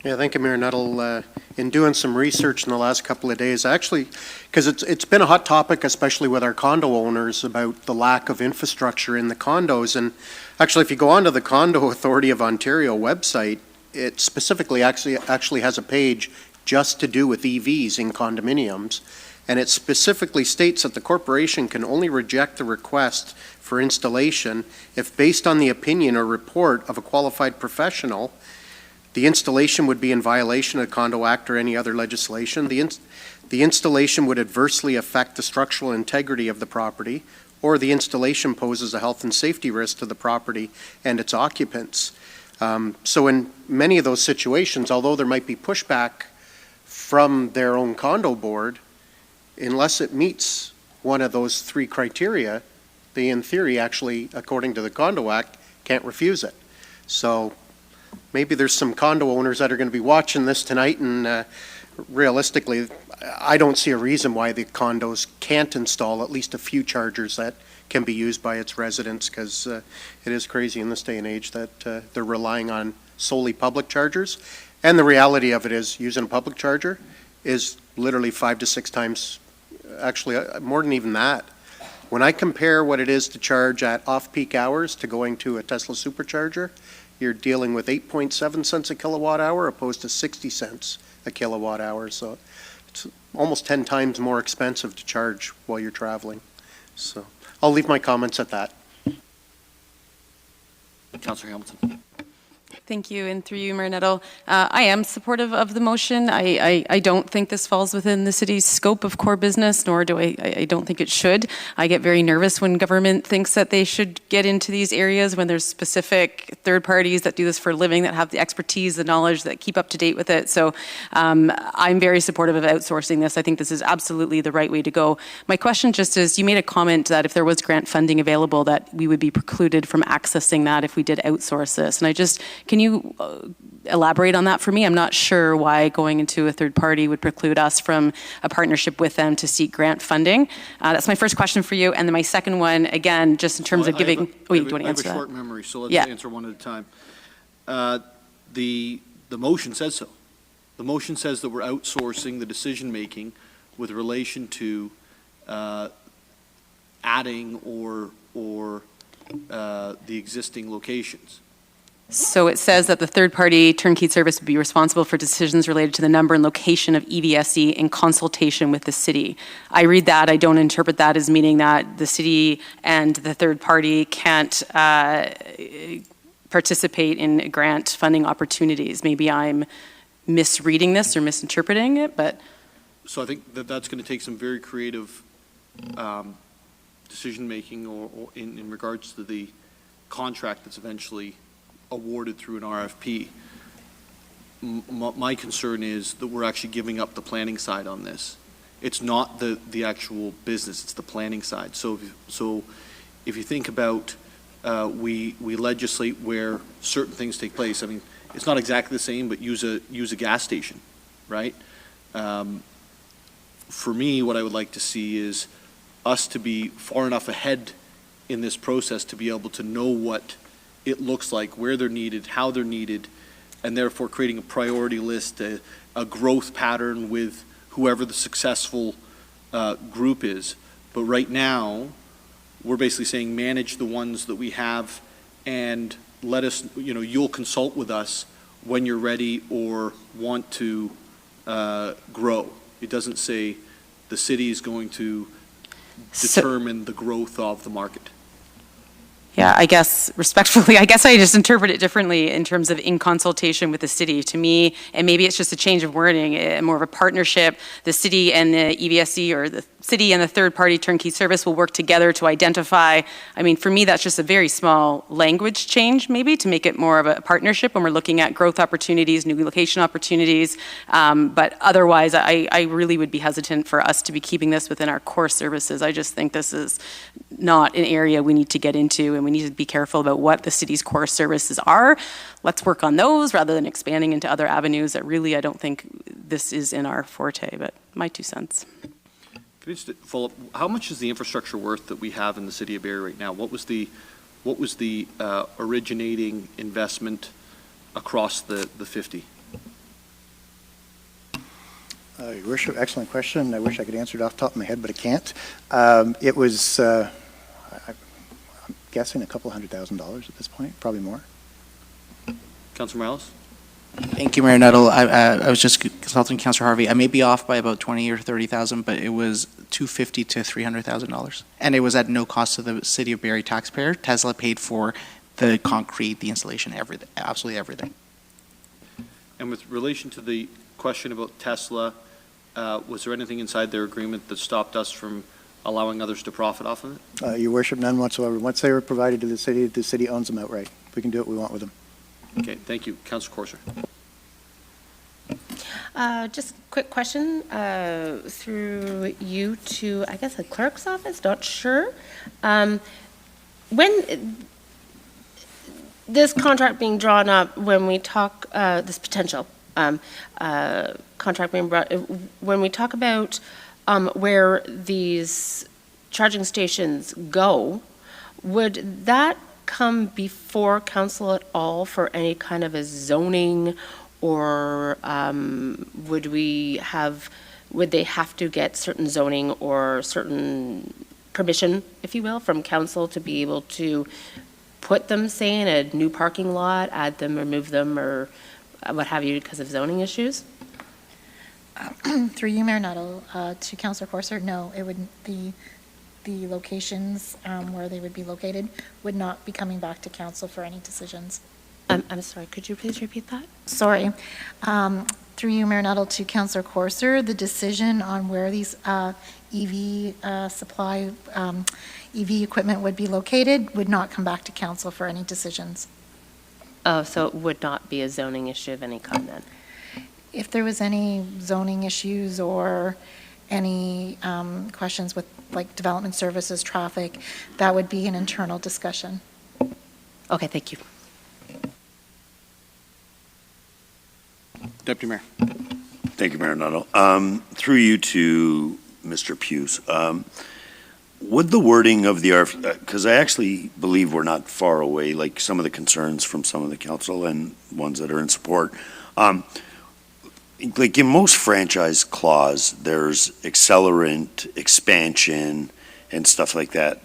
Yeah, thank you, Mayor Nuttall. In doing some research in the last couple of days, actually, because it's been a hot topic, especially with our condo owners, about the lack of infrastructure in the condos. And actually, if you go onto the Condo Authority of Ontario website, it specifically actually has a page just to do with EVs in condominiums. And it specifically states that the corporation can only reject the request for installation if, based on the opinion or report of a qualified professional, the installation would be in violation of the Condo Act or any other legislation. The installation would adversely affect the structural integrity of the property, or the installation poses a health and safety risk to the property and its occupants. So in many of those situations, although there might be pushback from their own condo board, unless it meets one of those three criteria, they in theory actually, according to the Condo Act, can't refuse it. So maybe there's some condo owners that are going to be watching this tonight, and realistically, I don't see a reason why the condos can't install at least a few chargers that can be used by its residents, because it is crazy in this day and age that they're relying on solely public chargers. And the reality of it is, using a public charger is literally 5 to 6 times, actually more than even that. When I compare what it is to charge at off-peak hours to going to a Tesla supercharger, you're dealing with 8.7 cents a kilowatt hour opposed to 60 cents a kilowatt hour. So it's almost 10 times more expensive to charge while you're traveling. So I'll leave my comments at that. Councillor Hamilton. Thank you, and through you, Mayor Nuttall. I am supportive of the motion. I don't think this falls within the city's scope of core business, nor do I don't think it should. I get very nervous when government thinks that they should get into these areas when there's specific third parties that do this for a living, that have the expertise, the knowledge, that keep up to date with it. So I'm very supportive of outsourcing this. I think this is absolutely the right way to go. My question just is, you made a comment that if there was grant funding available, that we would be precluded from accessing that if we did outsource this. And can you elaborate on that for me? I'm not sure why going into a third party would preclude us from a partnership with them to seek grant funding. That's my first question for you. And then my second one, again, just in terms of giving... do you want to answer that? I have a short memory, so let's answer one at a time. The motion says so. The motion says that we're outsourcing the decision-making with relation to adding or or the existing locations? So it says that the third-party turnkey service would be responsible for decisions related to the number and location of EVSE in consultation with the city. I read that, I don't interpret that as meaning that the city and the third party can't participate in grant funding opportunities. Maybe I'm misreading this or misinterpreting it, but. So I think that that's going to take some very creative decision-making or in regards to the contract that's eventually awarded through an RFP. My concern is that we're actually giving up the planning side on this. It's not the actual business, it's the planning side. So if you think about we legislate where certain things take place. I mean, it's not exactly the same, but use a gas station, right? For me, what I would like to see is us to be far enough ahead in this process to be able to know what it looks like, where they're needed, how they're needed, and therefore creating a priority list, a growth pattern with whoever the successful group is. But right now, we're basically saying manage the ones that we have and let us, you'll consult with us when you're ready or want to grow. It doesn't say the city is going to determine the growth of the market. Yeah, I guess respectfully, I guess I just interpret it differently in terms of in consultation with the city. To me, and maybe it's just a change of wording, more of a partnership. The city and the EVSE, or the city and the third-party turnkey service, will work together to identify. I mean, for me, that's just a very small language change, maybe, to make it more of a partnership when we're looking at growth opportunities, new location opportunities. But otherwise, I really would be hesitant for us to be keeping this within our core services. I just think this is not an area we need to get into, and we need to be careful about what the city's core services are. Let's work on those rather than expanding into other avenues that really I don't think this is in our forte, but my 2 cents. Can I just follow up? How much is the infrastructure worth that we have in the City of Barrie right now? What was the originating investment across the 50? Your Worship, excellent question. I wish I could answer it off the top of my head, but I can't. It was, I'm guessing, a couple $100,000 at this point, probably more. Councilor Morales? Thank you, Mayor Nuttall. I was just consulting Councilor Harvey. I may be off by about 20 or 30,000, but it was $250,000 to $300,000, and it was at no cost to the City of Barrie taxpayer. Tesla paid for the concrete, the installation, everything, absolutely everything. And with relation to the question about Tesla, was there anything inside their agreement that stopped us from allowing others to profit off of it? Your Worship, none whatsoever. Once they were provided to the city owns them outright. We can do what we want with them. Okay, thank you. Councilor Corser. Just a quick question through you to, I guess, the clerk's office, not sure. When this contract being drawn up, when we talk, this potential contract being brought, when we talk about where these charging stations go, would that come before council at all for any kind of a zoning, or would they have to get certain zoning or certain permission, if you will, from council to be able to put them, say, in a new parking lot, add them, remove them, or what have you, because of zoning issues? Through you, Mayor Nuttall, to Councillor Corser, no, it wouldn't. The locations where they would be located would not be coming back to council for any decisions. I'm sorry, could you please repeat that? Sorry. Through you, Mayor Nuttall, to Councillor Corser, the decision on where these EV supply, EV equipment would be located would not come back to council for any decisions. Oh, so it would not be a zoning issue of any kind then? If there was any zoning issues or any questions with like development services, traffic, that would be an internal discussion. Okay, thank you. Deputy Mayor. Thank you, Mayor Nuttall. Through you to Mr. Hughes. Would the wording of the RFP, because I actually believe we're not far away, like some of the concerns from some of the council and ones that are in support. Like in most franchise clause, there's accelerant, expansion, and stuff like that.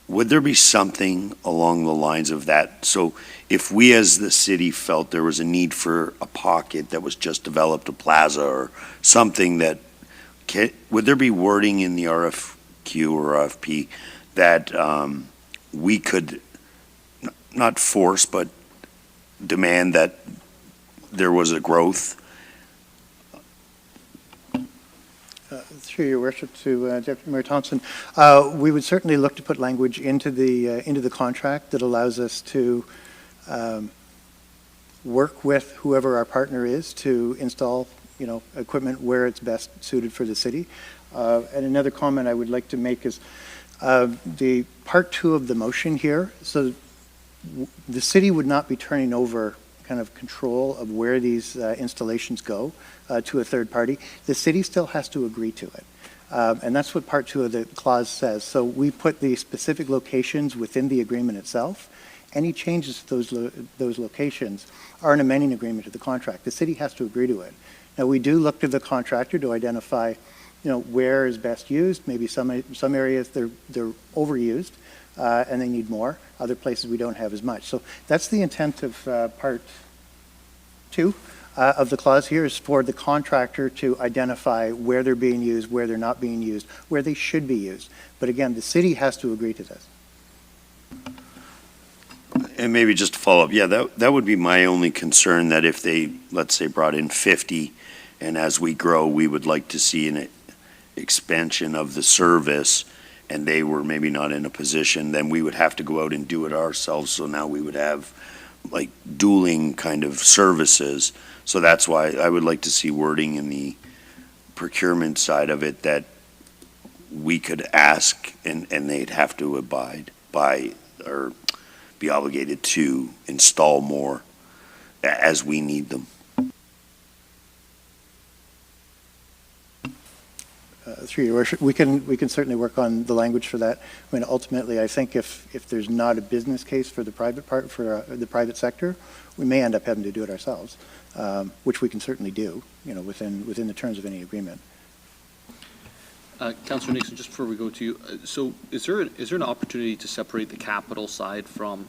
would there be something along the lines of that? So if we as the city felt there was a need for a pocket that was just developed, a plaza or something that, would there be wording in the RFQ or RFP that we could not force, but demand that there was a growth? Through your worship to Deputy Mayor Thompson, we would certainly look to put language into the contract that allows us to work with whoever our partner is to install, equipment where it's best suited for the city. And another comment I would like to make is the part 2 of the motion here. So the city would not be turning over kind of control of where these installations go to a third party. The city still has to agree to it. And that's what part 2 of the clause says. So we put the specific locations within the agreement itself. Any changes to those locations are an amending agreement to the contract. The city has to agree to it. Now, we do look to the contractor to identify, where is best used. Maybe some areas they're overused and they need more. Other places we don't have as much. So that's the intent of part 2 of the clause here, is for the contractor to identify where they're being used, where they're not being used, where they should be used. But again, the city has to agree to this. And maybe just to follow up, yeah, that would be my only concern, that if they, let's say, brought in 50, and as we grow, we would like to see an expansion of the service, and they were maybe not in a position, then we would have to go out and do it ourselves. So now we would have like dueling kind of services. So that's why I would like to see wording in the procurement side of it that we could ask and they'd have to abide by or be obligated to install more as we need them. Through your worship, we can certainly work on the language for that. I mean, ultimately, I think if there's not a business case for the the private sector, we may end up having to do it ourselves, which we can certainly do, within the terms of any agreement. Councillor Nixon, just before we go to you, so is there an opportunity to separate the capital side from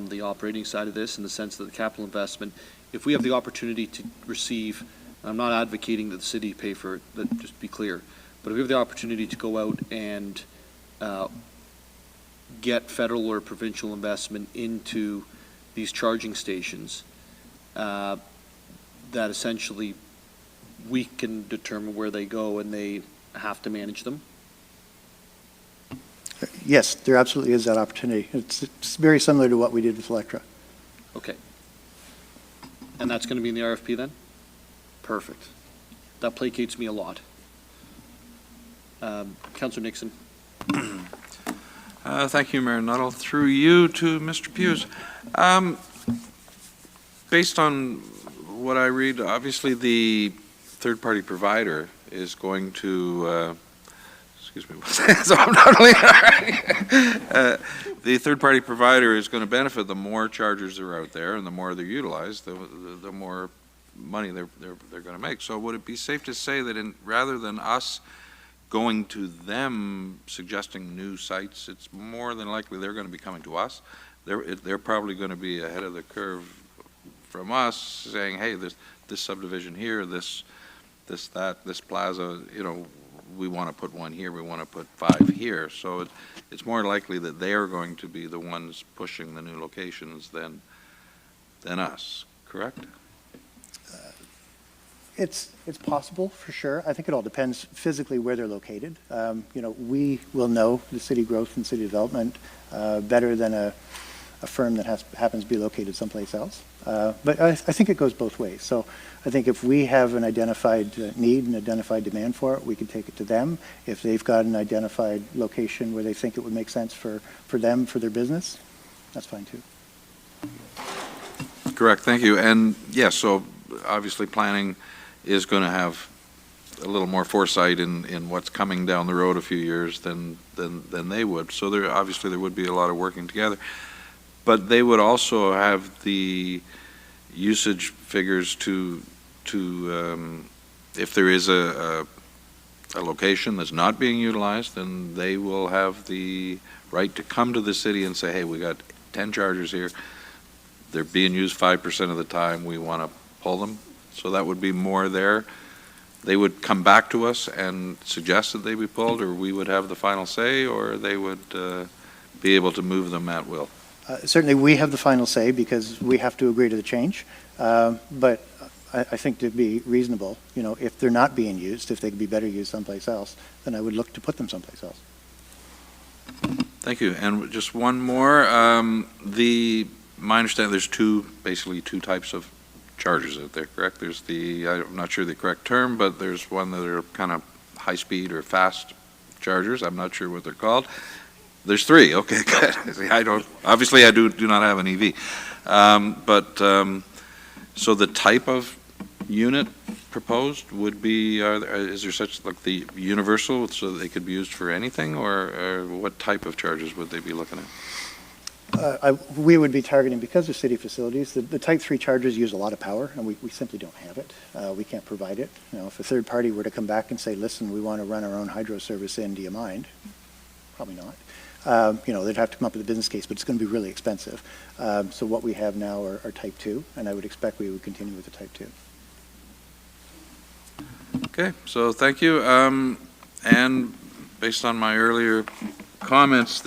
the operating side of this, in the sense that the capital investment, if we have the opportunity to receive, I'm not advocating that the city pay for it, but just be clear, but if we have the opportunity to go out and get federal or provincial investment into these charging stations, that essentially we can determine where they go and they have to manage them? Yes, there absolutely is that opportunity. It's very similar to what we did with Electra. Okay. And that's going to be in the RFP then? Perfect. That placates me a lot. Councillor Nixon. Thank you, Mayor Nuttall. Through you to Mr. Hughes. Based on what I read, obviously the third-party provider is going to, excuse me, so I'm not really, the third-party provider is going to benefit the more chargers are out there, and the more they're utilized, the more money they're going to make. So would it be safe to say that rather than us going to them suggesting new sites, it's more than likely they're going to be coming to us? They're probably going to be ahead of the curve from us, saying, hey, this subdivision here, this plaza, we want to put one here, we want to put 5 here. So it's more likely that they are going to be the ones pushing the new locations than us, correct? It's possible, for sure. I think it all depends physically where they're located. We will know the city growth and city development better than a firm that happens to be located someplace else. But I think it goes both ways. So I think if we have an identified need and identified demand for it, we can take it to them. If they've got an identified location where they think it would make sense for them, for their business, that's fine too. Correct, thank you. And yes, so obviously planning is going to have a little more foresight in what's coming down the road a few years than they would. So obviously there would be a lot of working together. But they would also have the usage figures to if there is a location that's not being utilized, then they will have the right to come to the city and say, hey, we got 10 chargers here, they're being used 5% of the time, we want to pull them. So that would be more there. They would come back to us and suggest that they be pulled, or we would have the final say, or they would be able to move them at will. Certainly, we have the final say because we have to agree to the change. But I think to be reasonable, if they're not being used, if they could be better used someplace else, then I would look to put them someplace else. Thank you. And just one more. My understanding, there's basically two types of chargers out there, correct? There's I'm not sure the correct term, but there's one that are kind of high-speed or fast chargers. I'm not sure what they're called. There's three. Okay, good. Obviously, I do not have an EV. So the type of unit proposed would be, is there such like the universal, so that they could be used for anything, or what type of chargers would they be looking at? We would be targeting, because of city facilities, the Type 3 chargers use a lot of power, and we simply don't have it. We can't provide it. If a third party were to come back and say, listen, we want to run our own hydro service in, do you mind? Probably not. They'd have to come up with a business case, but it's going to be really expensive. So what we have now are Type 2, and I would expect we would continue with the Type 2. Okay, so thank you. And based on my earlier comments,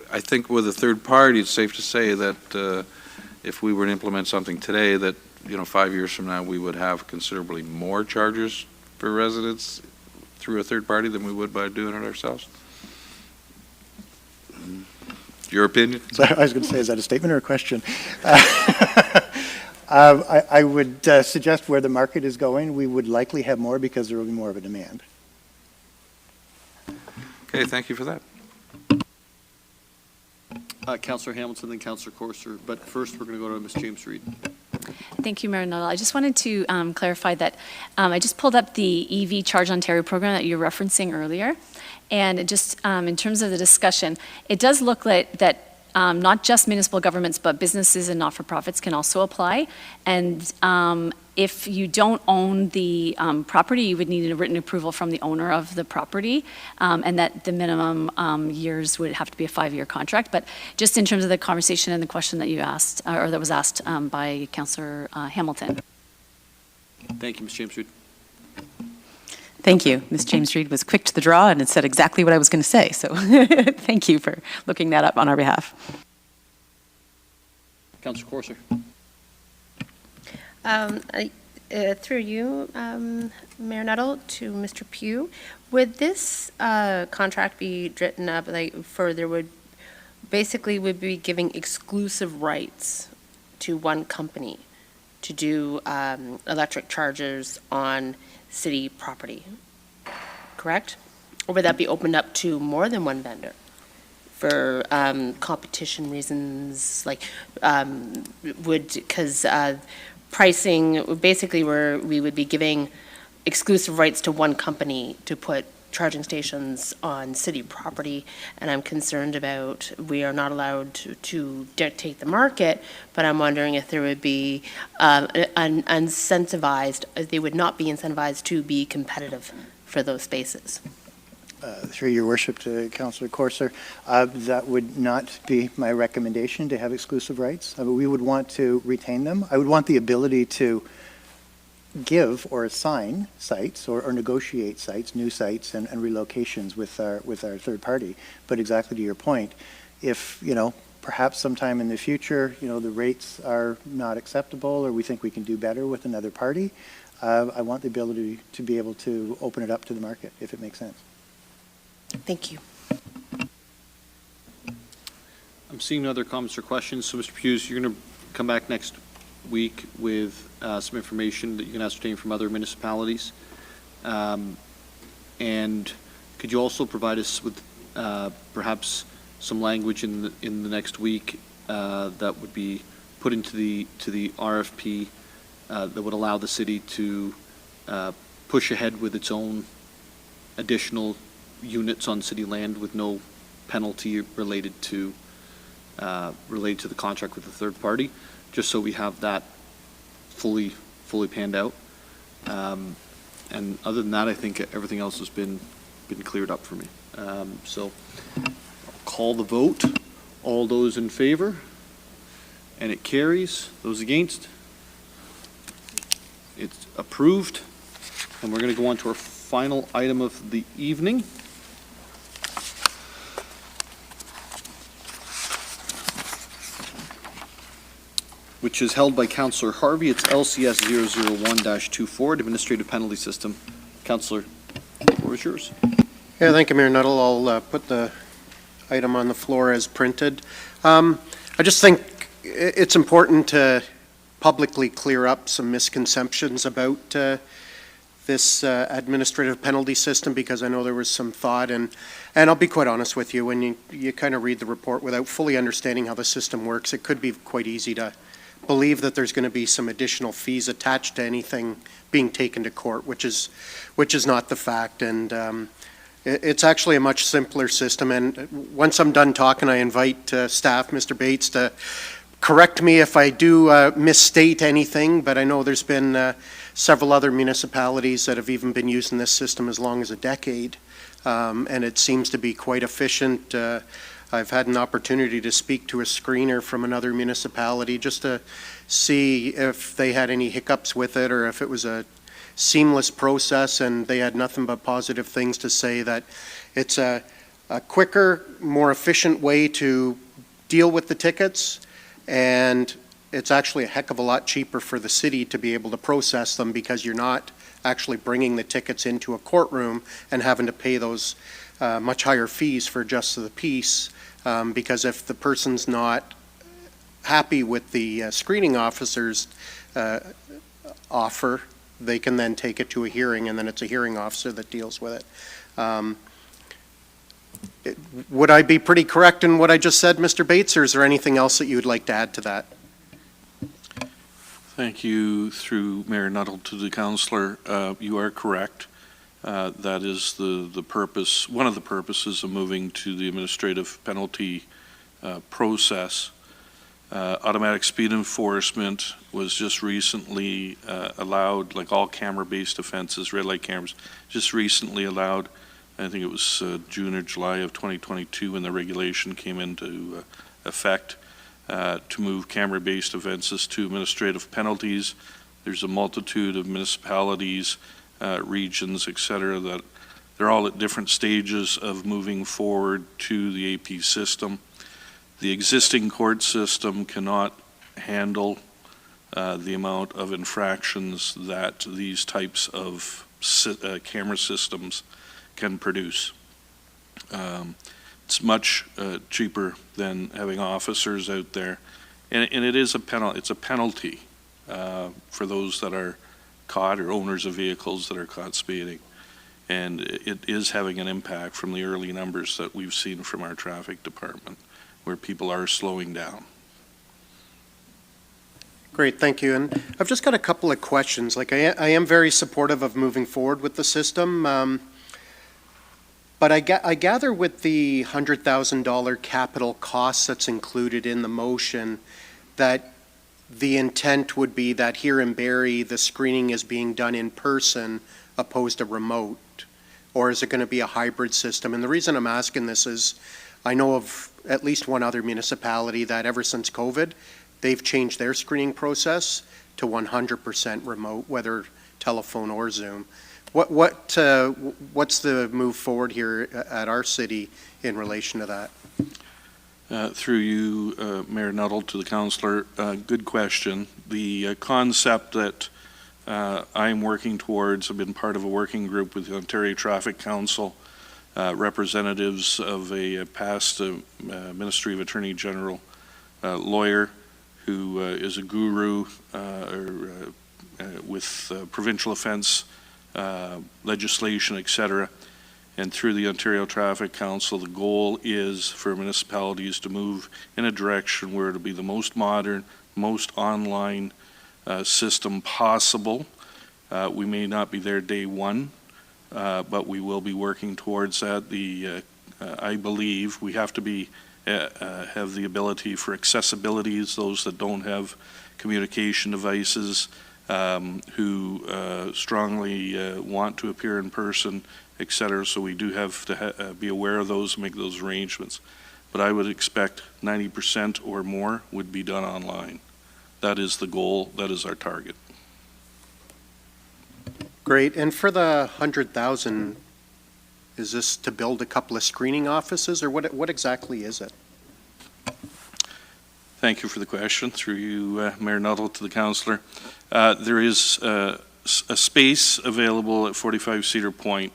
I think with a third party, it's safe to say that if we were to implement something today, that 5 years from now, we would have considerably more chargers for residents through a third party than we would by doing it ourselves. Your opinion? So I was going to say, is that a statement or a question? I would suggest where the market is going, we would likely have more because there will be more of a demand. Okay, thank you for that. Councillor Hamilton, then Councillor Courser, but first we're going to go to Ms. James Reid. Thank you, Mayor Nuttall. I just wanted to clarify that I just pulled up the EV Charge Ontario program that you were referencing earlier, and it just in terms of the discussion, it does look like that not just municipal governments, but businesses and not-for-profits can also apply. And if you don't own the property, you would need a written approval from the owner of the property, and that the minimum years would have to be a 5-year contract. But just in terms of the conversation and the question that you asked, or that was asked by Councillor Hamilton. Thank you, Ms. James Reid. Thank you. Ms. James Reid was quick to the draw and it said exactly what I was going to say. So thank you for looking that up on our behalf. Councillor Courser. Through you, Mayor Nuttall, to Mr. Pugh, would this contract be written up would be giving exclusive rights to one company to do electric chargers on city property, correct? Or would that be opened up to more than one vendor for competition reasons, because pricing, basically we would be giving exclusive rights to one company to put charging stations on city property, and I'm concerned about, we are not allowed to dictate the market, but I'm wondering if there would be they would not be incentivized to be competitive for those spaces. Through your worship to Councillor Courser, that would not be my recommendation, to have exclusive rights. We would want to retain them. I would want the ability to give or assign sites or negotiate sites, new sites and relocations with our third party. But exactly to your point, if, perhaps sometime in the future, the rates are not acceptable or we think we can do better with another party, I want the ability to be able to open it up to the market if it makes sense. Thank you. I'm seeing no other comments or questions. So, Mr. Hughes, you're going to come back next week with some information that you can ascertain from other municipalities. And could you also provide us with perhaps some language in the next week that would be put into the RFP that would allow the city to push ahead with its own additional units on city land with no penalty related to the contract with the third party, just so we have that fully panned out. And other than that, I think everything else has been been cleared up for me. So I'll call the vote. All those in favor? And it carries. Those against? It's approved. And we're going to go on to our final item of the evening. Which is held by Councillor Harvey. It's LCS 001-24, Administrative Penalty System. Councillor, the floor is yours. Yeah, thank you, Mayor Nuttall. I'll put the item on the floor as printed. I just think it's important to publicly clear up some misconceptions about this administrative penalty system, because I know there was some thought, and I'll be quite honest with you, when you kind of read the report without fully understanding how the system works, it could be quite easy to believe that there's going to be some additional fees attached to anything being taken to court, which is not the fact. And it's actually a much simpler system. And once I'm done talking, I invite staff, Mr. Bates, to correct me if I do misstate anything. But I know there's been several other municipalities that have even been using this system as long as a decade. And it seems to be quite efficient. I've had an opportunity to speak to a screener from another municipality just to see if they had any hiccups with it or if it was a seamless process, and they had nothing but positive things to say, that it's a quicker, more efficient way to deal with the tickets, and it's actually a heck of a lot cheaper for the city to be able to process them, because you're not actually bringing the tickets into a courtroom and having to pay those much higher fees for just the piece, because if the person's not happy with the screening officer's offer, they can then take it to a hearing, and then it's a hearing officer that deals with it. Would I be pretty correct in what I just said, Mr. Bates, or is there anything else that you would like to add to that? Thank you, through Mayor Nuttall, to the councillor. You are correct. That is the purpose, one of the purposes of moving to the administrative penalty process. Automatic speed enforcement was just recently allowed, like all camera-based offenses, red light cameras, just recently allowed. I think it was June or July of 2022 when the regulation came into effect to move camera-based offenses to administrative penalties. There's a multitude of municipalities, regions, et cetera, that they're all at different stages of moving forward to the AP system. The existing court system cannot handle the amount of infractions that these types of camera systems can produce. It's much cheaper than having officers out there, and it is it's a penalty for those that are caught, or owners of vehicles that are caught speeding. And it is having an impact from the early numbers that we've seen from our traffic department, where people are slowing down. Great, thank you. And I've just got a couple of questions. Like, I am very supportive of moving forward with the system, but I gather with the $100,000 capital cost that's included in the motion, that the intent would be that here in Barrie, the screening is being done in person opposed to remote, or is it going to be a hybrid system? And the reason I'm asking this is I know of at least one other municipality that ever since COVID, they've changed their screening process to 100% remote, whether telephone or Zoom. What's the move forward here at our city in relation to that? Through you, Mayor Nuttall, to the councillor, good question. The concept that I'm working towards, I've been part of a working group with the Ontario Traffic Council, representatives of a past Ministry of Attorney General lawyer who is a guru with provincial offense legislation, etc. And through the Ontario Traffic Council, the goal is for municipalities to move in a direction where it'll be the most modern, most online system possible. We may not be there day one, but we will be working towards that. I believe we have to be have the ability for accessibilities, those that don't have communication devices, who strongly want to appear in person, et cetera. So we do have to be aware of those, make those arrangements. But I would expect 90% or more would be done online. That is the goal. That is our target. Great. And for the 100,000, is this to build a couple of screening offices, or what exactly is it? Thank you for the question. Through you, Mayor Nuttall, to the councillor. There is a space available at 45 Cedar Point.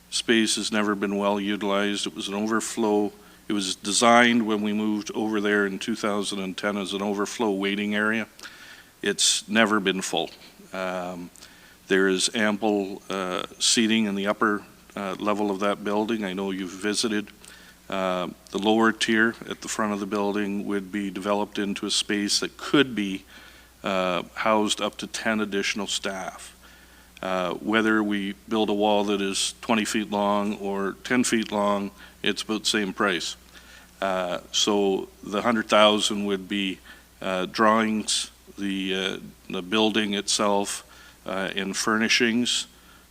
Space has never been well utilized. It was an overflow. It was designed when we moved over there in 2010 as an overflow waiting area. It's never been full. There is ample seating in the upper level of that building. I know you've visited. The lower tier at the front of the building would be developed into a space that could be housed up to 10 additional staff. Whether we build a wall that is 20 feet long or 10 feet long, it's about the same price. So the 100,000 would be drawings, the building itself, and furnishings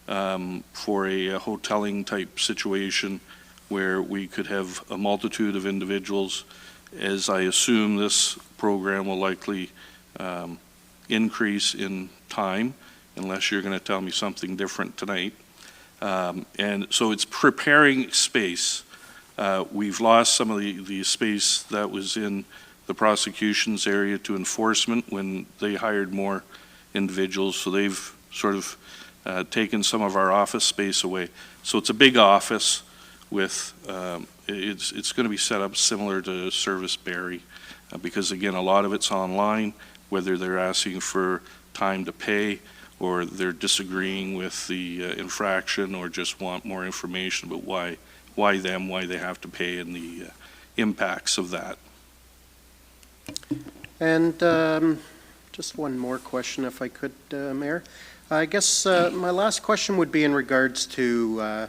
for a hoteling type situation where we could have a multitude of individuals. As I assume this program will likely increase in time, unless you're going to tell me something different tonight. And so it's preparing space. We've lost some of the space that was in the prosecution's area to enforcement when they hired more individuals, so they've sort of taken some of our office space away. So it's a big office with, it's going to be set up similar to Service Barrie, because again, a lot of it's online, whether they're asking for time to pay or they're disagreeing with the infraction or just want more information about why they have to pay and the impacts of that. And just one more question, if I could, Mayor. I guess my last question would be in regards to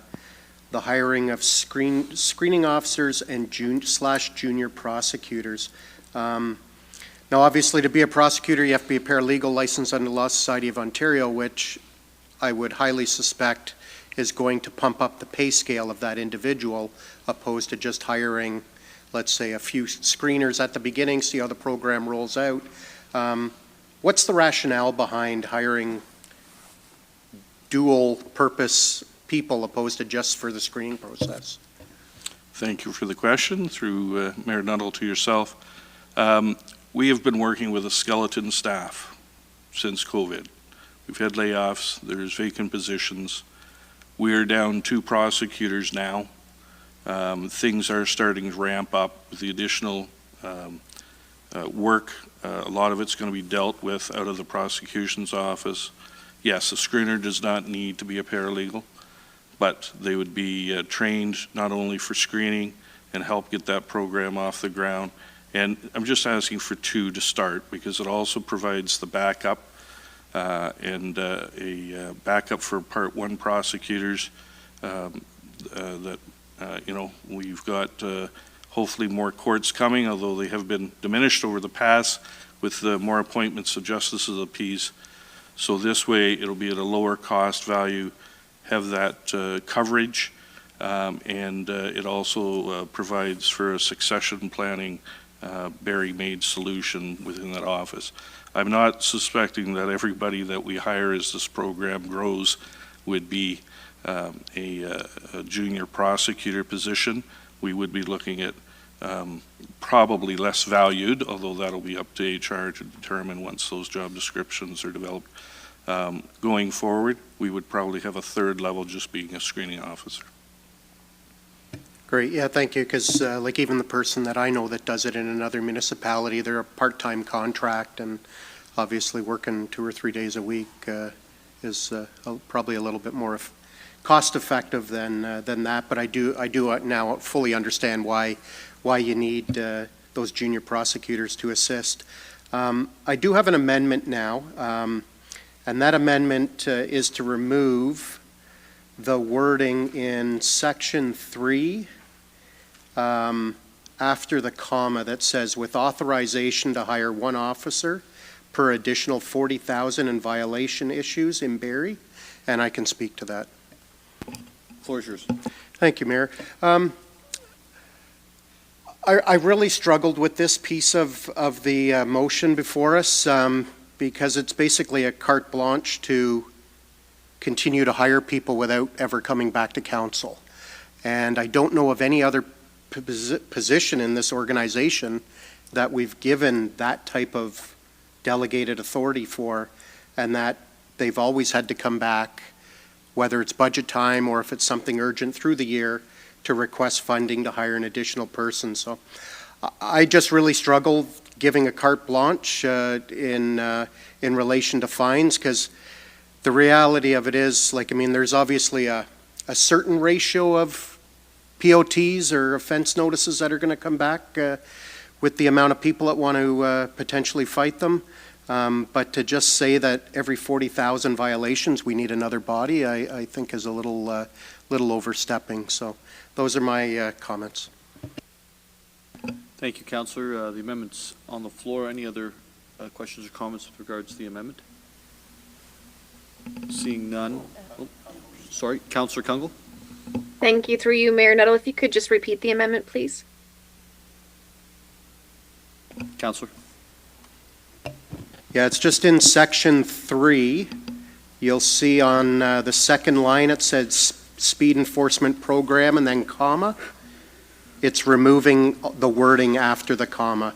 the hiring of screening officers and junior prosecutors. Now, obviously, to be a prosecutor, you have to be a paralegal licensed under the Law Society of Ontario, which I would highly suspect is going to pump up the pay scale of that individual, opposed to just hiring, let's say, a few screeners at the beginning, see how the program rolls out. What's the rationale behind hiring dual-purpose people opposed to just for the screening process? Thank you for the question. Through Mayor Nuttall to yourself. We have been working with a skeleton staff since COVID. We've had layoffs. There's vacant positions. We are down 2 prosecutors now. Things are starting to ramp up with the additional work. A lot of it's going to be dealt with out of the prosecution's office. Yes, a screener does not need to be a paralegal, but they would be trained not only for screening and help get that program off the ground. And I'm just asking for 2 to start, because it also provides the backup and a backup for Part 1 prosecutors that, we've got hopefully more courts coming, although they have been diminished over the past with more appointments of justices of the peace. So this way, it'll be at a lower cost value, have that coverage, and it also provides for a succession planning Barrie-made solution within that office. I'm not suspecting that everybody that we hire as this program grows would be a junior prosecutor position. We would be looking at probably less valued, although that'll be up to HR to determine once those job descriptions are developed. Going forward, we would probably have a 3rd level just being a screening officer. Great, yeah, thank you, because like even the person that I know that does it in another municipality, they're a part-time contract, and obviously working 2 or 3 days a week is probably a little bit more cost-effective than that. But I do now fully understand why you need those junior prosecutors to assist. I do have an amendment now, and that amendment is to remove the wording in Section 3 after the comma that says, with authorization to hire 1 officer per additional 40,000 in violation issues in Barrie, and I can speak to that. Floor is yours. Thank you, Mayor. I really struggled with this piece of the motion before us because it's basically a carte blanche to continue to hire people without ever coming back to council. And I don't know of any other position in this organization that we've given that type of delegated authority for, and that they've always had to come back, whether it's budget time or if it's something urgent through the year, to request funding to hire an additional person. So I just really struggle giving a carte blanche in relation to fines, because the reality of it is, there's obviously a certain ratio of POTs or offense notices that are going to come back with the amount of people that want to potentially fight them. But to just say that every 40,000 violations we need another body, I think is a little overstepping. So those are my comments. Thank you, Councillor. The amendment's on the floor. Any other questions or comments with regards to the amendment? Seeing none. Oh, sorry, Councillor Kungle. Thank you. Through you, Mayor Nuttall, if you could just repeat the amendment, please. Councillor. Yeah, it's just in section 3. You'll see on the second line it says speed enforcement program and then comma. It's removing the wording after the comma.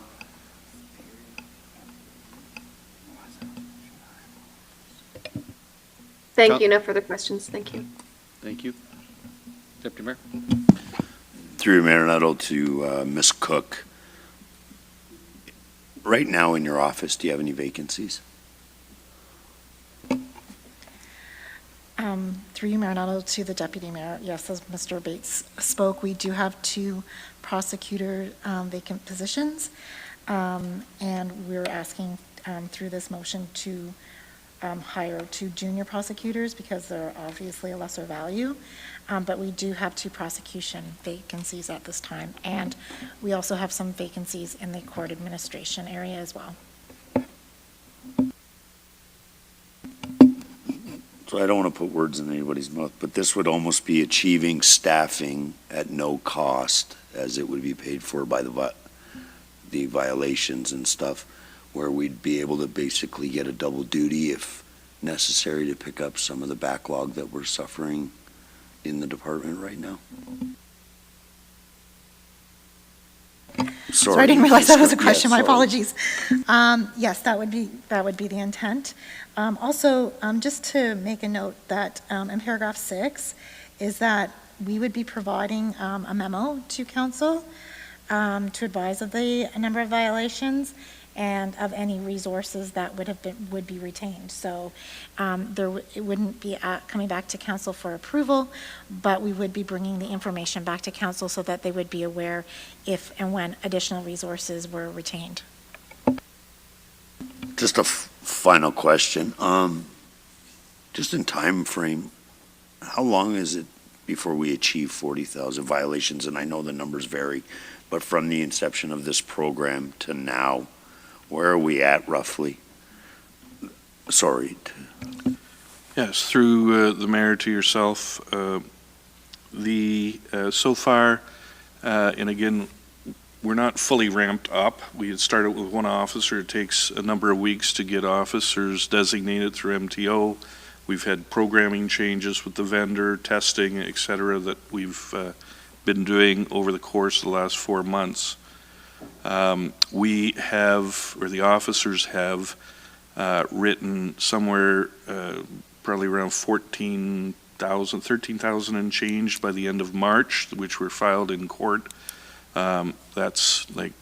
Thank you. No further questions. Thank you. Thank you. Deputy Mayor. Through Mayor Nuttall to Ms. Cook. Right now in your office, do you have any vacancies? Through you, Mayor Nuttall, to the Deputy Mayor. Yes, as Mr. Bates spoke, we do have 2 prosecutor vacant positions, and we're asking through this motion to hire 2 junior prosecutors because they're obviously a lesser value, but we do have 2 prosecution vacancies at this time, and we also have some vacancies in the court administration area as well. So I don't want to put words in anybody's mouth, but this would almost be achieving staffing at no cost, as it would be paid for by the violations and stuff, where we'd be able to basically get a double duty if necessary to pick up some of the backlog that we're suffering in the department right now. Sorry, I didn't realize that was a question. My apologies. Yes, that would be the intent. Also, just to make a note that in paragraph 6 is that we would be providing a memo to council to advise of the number of violations and of any resources that would be retained. So it wouldn't be coming back to council for approval, but we would be bringing the information back to council so that they would be aware if and when additional resources were retained. Just a final question. Just in time frame, how long is it before we achieve 40,000 violations? And I know the numbers vary, but from the inception of this program to now, where are we at roughly? Sorry. Yes, through the mayor to yourself, so far, and again, we're not fully ramped up. We had started with 1 officer. It takes a number of weeks to get officers designated through MTO. We've had programming changes with the vendor, testing, et cetera, that we've been doing over the course of the last 4 months. We have, or the officers have, written somewhere probably around 13,000 and change by the end of March, which were filed in court. That's like,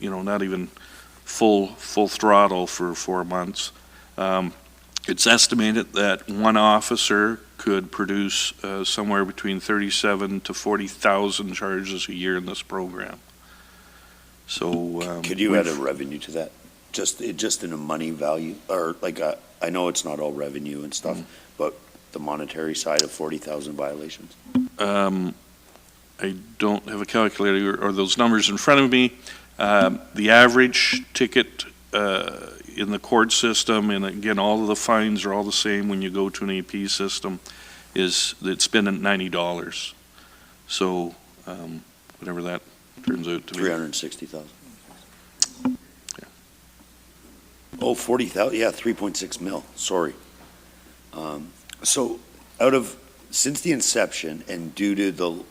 not even full throttle for 4 months. It's estimated that 1 officer could produce somewhere between 37 to 40,000 charges a year in this program. So could you add a revenue to that? Just in a money value, or I know it's not all revenue and stuff, but the monetary side of 40,000 violations? I don't have a calculator or those numbers in front of me. The average ticket in the court system, and again, all of the fines are all the same when you go to an AP system, it's been at $90. So, whatever that turns out to be. 360,000. Oh, 40,000, yeah, 3.6 mil, sorry. So since the inception and due to the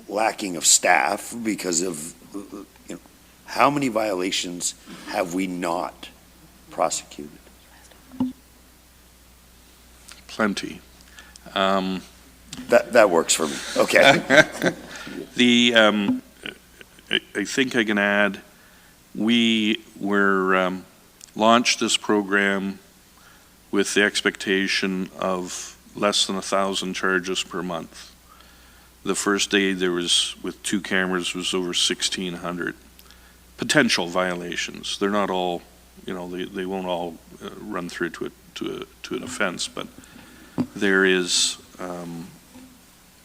lacking of staff because of, how many violations have we not prosecuted? Plenty. That works for me, okay. I think I can add, we launched this program with the expectation of less than 1,000 charges per month. The first day there was, with 2 cameras, was over 1,600 potential violations. They're not all, they won't all run through to an offense, but there is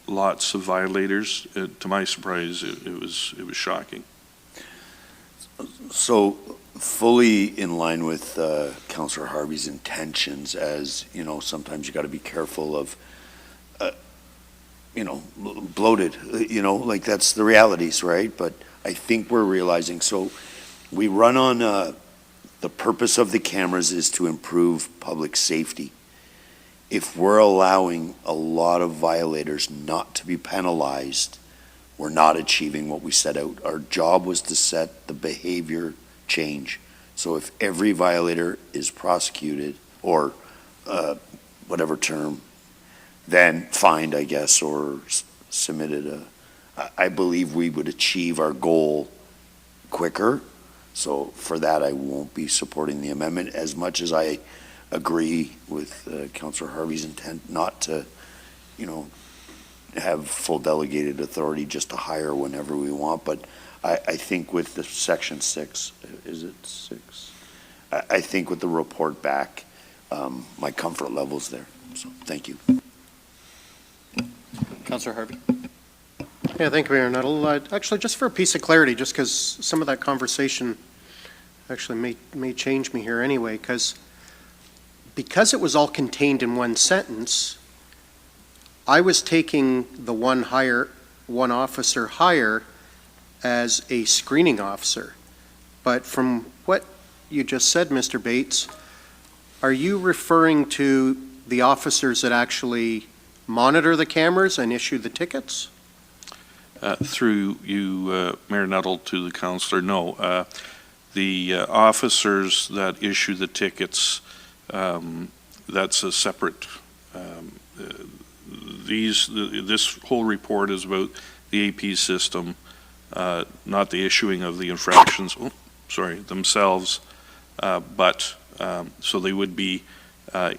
lots of violators. To my surprise, it was shocking. So fully in line with Councillor Harvey's intentions, as sometimes you got to be careful of bloated, like that's the realities, right? But I think we're realizing, so we run on the purpose of the cameras is to improve public safety. If we're allowing a lot of violators not to be penalized, we're not achieving what we set out. Our job was to set the behavior change. So if every violator is prosecuted or whatever term, then fined, I guess, or submitted I believe we would achieve our goal quicker. So for that, I won't be supporting the amendment as much as I agree with Councillor Harvey's intent not to, have full delegated authority just to hire whenever we want. But I think with the section 6, is it 6? I think with the report back, my comfort level's there. So thank you. Councillor Harvey. Yeah, thank you, Mayor Nuttall. Actually, just for a piece of clarity, just because some of that conversation actually may change me here anyway, because it was all contained in one sentence, I was taking the one officer hire as a screening officer. But from what you just said, Mr. Bates, are you referring to the officers that actually monitor the cameras and issue the tickets? Through you, Mayor Nuttall, to the councillor, no. The officers that issue the tickets, that's a separate, this whole report is about the AP system, not the issuing of the infractions, themselves, but, so they would be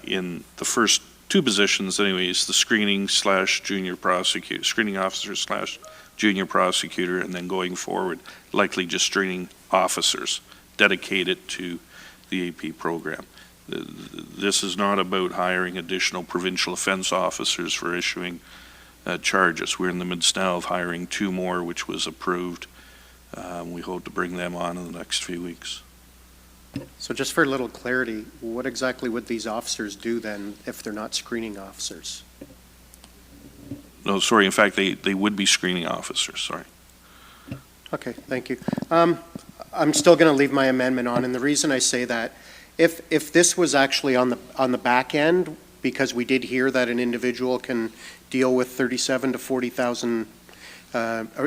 in the first 2 positions anyways, the screening officer / junior prosecutor, and then going forward, likely just screening officers dedicated to the AP program. This is not about hiring additional provincial offense officers for issuing charges. We're in the midst now of hiring 2 more, which was approved. We hope to bring them on in the next few weeks. So just for a little clarity, what exactly would these officers do then if they're not screening officers? No, sorry, in fact, they would be screening officers, sorry. Okay, thank you. I'm still going to leave my amendment on, and the reason I say that, if this was actually on the back end, because we did hear that an individual can deal with 37 to 40,000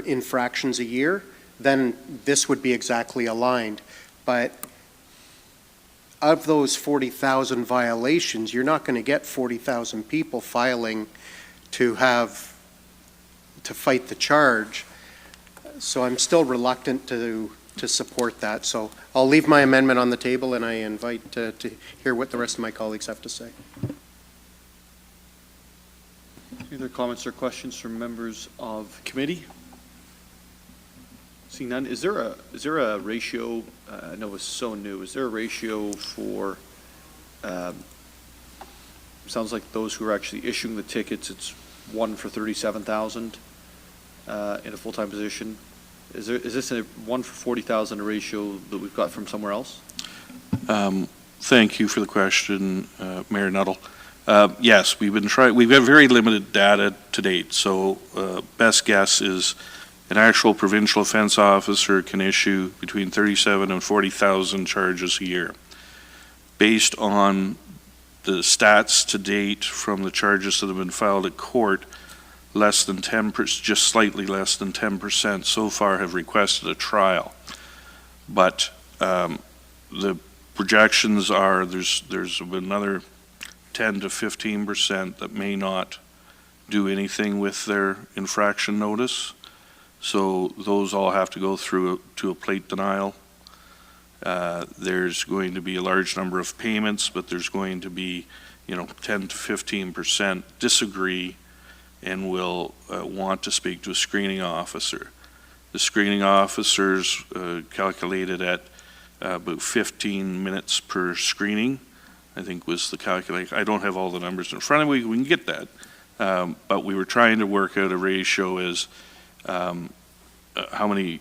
infractions a year, then this would be exactly aligned. But of those 40,000 violations, you're not going to get 40,000 people filing to fight the charge. So I'm still reluctant to support that. So I'll leave my amendment on the table, and I invite to hear what the rest of my colleagues have to say. Any other comments or questions from members of committee? Seeing none, is there a ratio? I know it's so new. Is there a ratio for? Sounds like those who are actually issuing the tickets. It's 1 for 37,000 in a full-time position. Is this a 1 for 40,000 ratio that we've got from somewhere else? Thank you for the question, Mayor Nuttall. Yes, we've got very limited data to date, so best guess is an actual provincial offense officer can issue between 37 and 40,000 charges a year. Based on the stats to date from the charges that have been filed at court, less than 10%, just slightly less than 10% so far have requested a trial. But the projections are there's another 10 to 15% that may not do anything with their infraction notice. So those all have to go through to a plate denial. There's going to be a large number of payments, but there's going to be, 10 to 15% disagree and will want to speak to a screening officer. The screening officers calculated at about 15 minutes per screening, I think was the calculation. I don't have all the numbers in front of me. We can get that. But we were trying to work out a ratio as how many,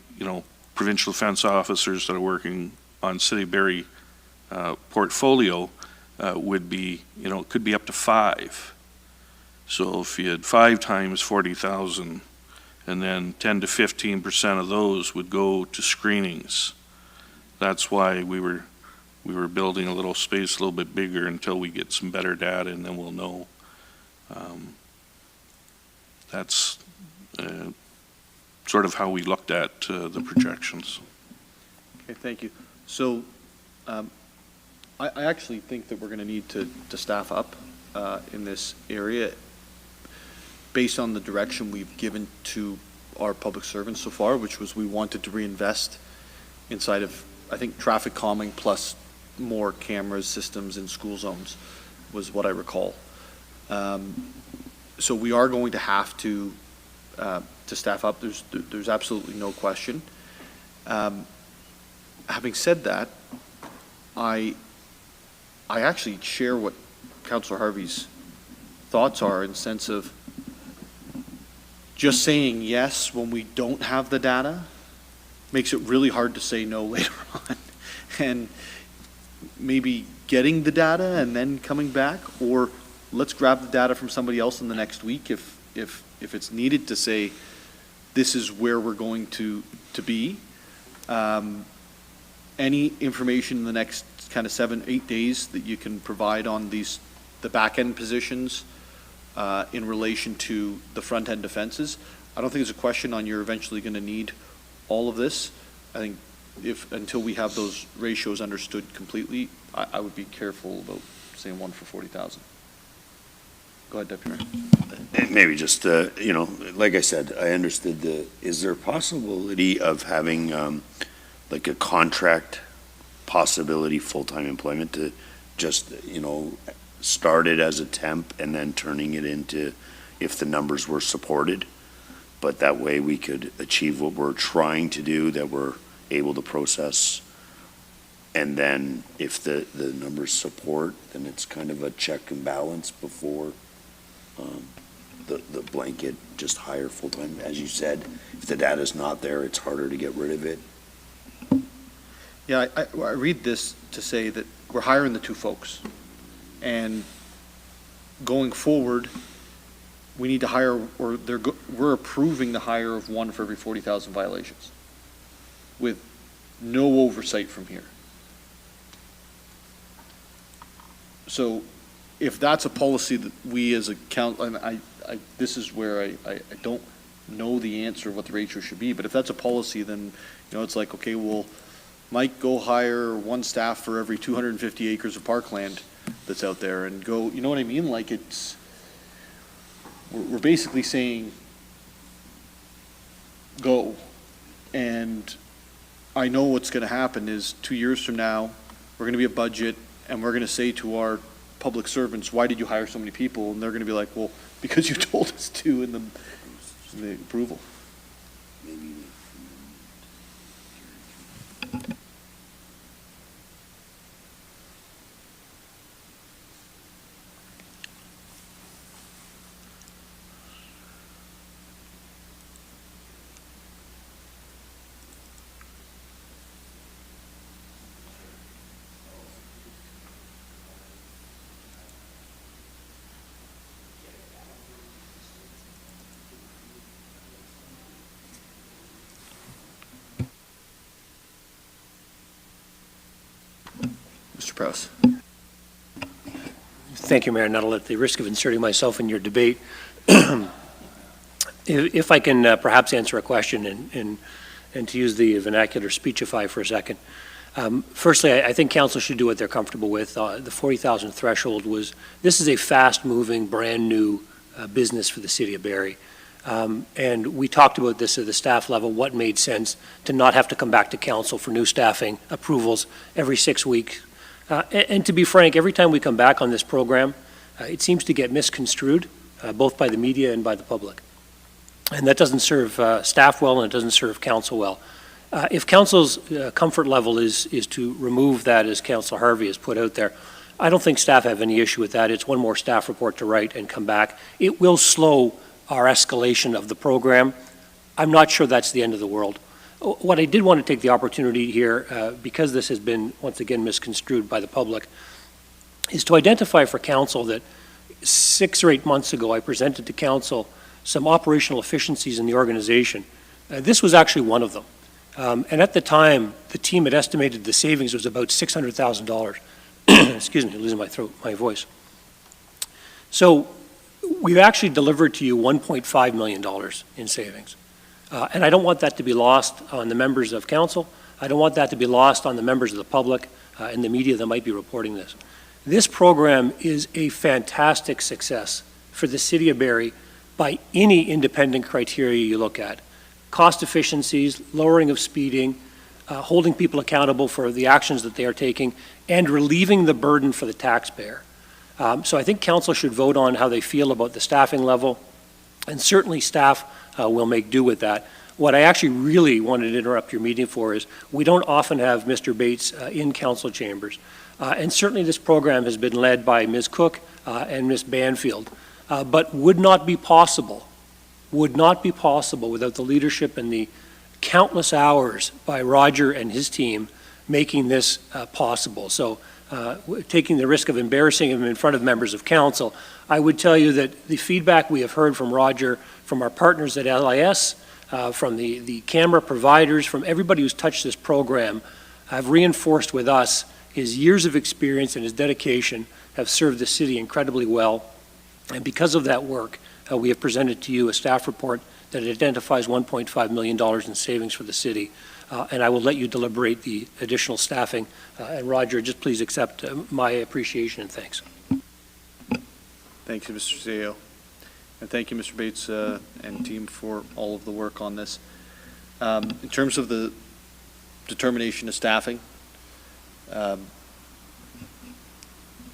provincial offense officers that are working on City of Barrie portfolio would be, could be up to 5. So if you had 5 times 40,000, and then 10 to 15% of those would go to screenings. That's why we were building a little space a little bit bigger until we get some better data, and then we'll know. That's sort of how we looked at the projections. Okay, thank you. So I actually think that we're going to need to staff up in this area based on the direction we've given to our public servants so far, which was we wanted to reinvest inside of, I think, traffic calming plus more cameras, systems in school zones was what I recall. So we are going to have to staff up. There's absolutely no question. Having said that, I actually share what Councillor Harvey's thoughts are in the sense of just saying yes when we don't have the data makes it really hard to say no later on. And maybe getting the data and then coming back, or let's grab the data from somebody else in the next week if it's needed to say this is where we're going to be. Any information in the next kind of 7-8 days that you can provide on the back end positions in relation to the front end defenses. I don't think there's a question on you're eventually going to need all of this. I think until we have those ratios understood completely, I would be careful about saying 1 for 40,000. Go ahead, Deputy Mayor. Maybe just, like I said, I understood is there a possibility of having like a contract possibility, full-time employment to just, start it as a temp and then turning it into, if the numbers were supported, but that way we could achieve what we're trying to do, that we're able to process. And then if the numbers support, then it's kind of a check and balance before the blanket, just hire full-time. As you said, if the data's not there, it's harder to get rid of it. Yeah, I read this to say that we're hiring the 2 folks. And going forward, we need to hire, or we're approving the hire of 1 for every 40,000 violations with no oversight from here. So if that's a policy that we as a council, and this is where I don't know the answer of what the ratio should be, but if that's a policy, then, it's like, okay, well, Mike, go hire 1 staff for every 250 acres of parkland that's out there and go, you know what I mean? Like we're basically saying go. And I know what's going to happen is 2 years from now, we're going to be a budget and we're going to say to our public servants, why did you hire so many people? And they're going to be like, well, because you told us to in the approval. Mr. Prowse. Thank you, Mayor Nuttall. At the risk of inserting myself in your debate, if I can perhaps answer a question and to use the vernacular speechify for a second. Firstly, I think council should do what they're comfortable with. The 40,000 threshold this is a fast-moving, brand-new business for the City of Barrie. And we talked about this at the staff level, what made sense to not have to come back to council for new staffing approvals every 6 weeks. And to be frank, every time we come back on this program, it seems to get misconstrued, both by the media and by the public. And that doesn't serve staff well, and it doesn't serve council well. If council's comfort level is to remove that, as Councillor Harvey has put out there, I don't think staff have any issue with that. It's one more staff report to write and come back. It will slow our escalation of the program. I'm not sure that's the end of the world. What I did want to take the opportunity here, because this has been, once again, misconstrued by the public, is to identify for council that 6 or 8 months ago I presented to council some operational efficiencies in the organization. This was actually one of them. And at the time, the team had estimated the savings was about $600,000. Excuse me, losing my voice. So we've actually delivered to you $1.5 million in savings. And I don't want that to be lost on the members of council. I don't want that to be lost on the members of the public and the media that might be reporting this. This program is a fantastic success for the City of Barrie by any independent criteria you look at. Cost efficiencies, lowering of speeding, holding people accountable for the actions that they are taking, and relieving the burden for the taxpayer. So I think council should vote on how they feel about the staffing level, and certainly staff will make do with that. What I actually really wanted to interrupt your meeting for is we don't often have Mr. Bates in council chambers. And certainly this program has been led by Ms. Cook and Ms. Banfield, but would not be possible without the leadership and the countless hours by Roger and his team making this possible. So taking the risk of embarrassing him in front of members of council, I would tell you that the feedback we have heard from Roger, from our partners at LIS, from the camera providers, from everybody who's touched this program, have reinforced with us his years of experience and his dedication have served the city incredibly well. And because of that work, we have presented to you a staff report that identifies $1.5 million in savings for the city. And I will let you deliberate the additional staffing. And Roger, just please accept my appreciation and thanks. Thank you, Mr. Zeo. And thank you, Mr. Bates and team, for all of the work on this. In terms of the determination of staffing,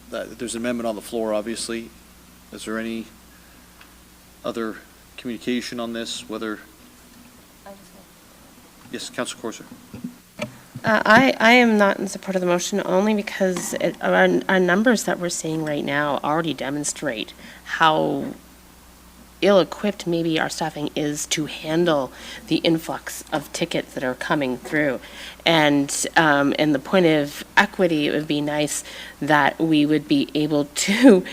there's an amendment on the floor, obviously. Is there any other communication on this, whether? Yes, Councillor Corser. I am not in support of the motion only because our numbers that we're seeing right now already demonstrate how ill-equipped maybe our staffing is to handle the influx of tickets that are coming through. And in the point of equity, it would be nice that we would be able to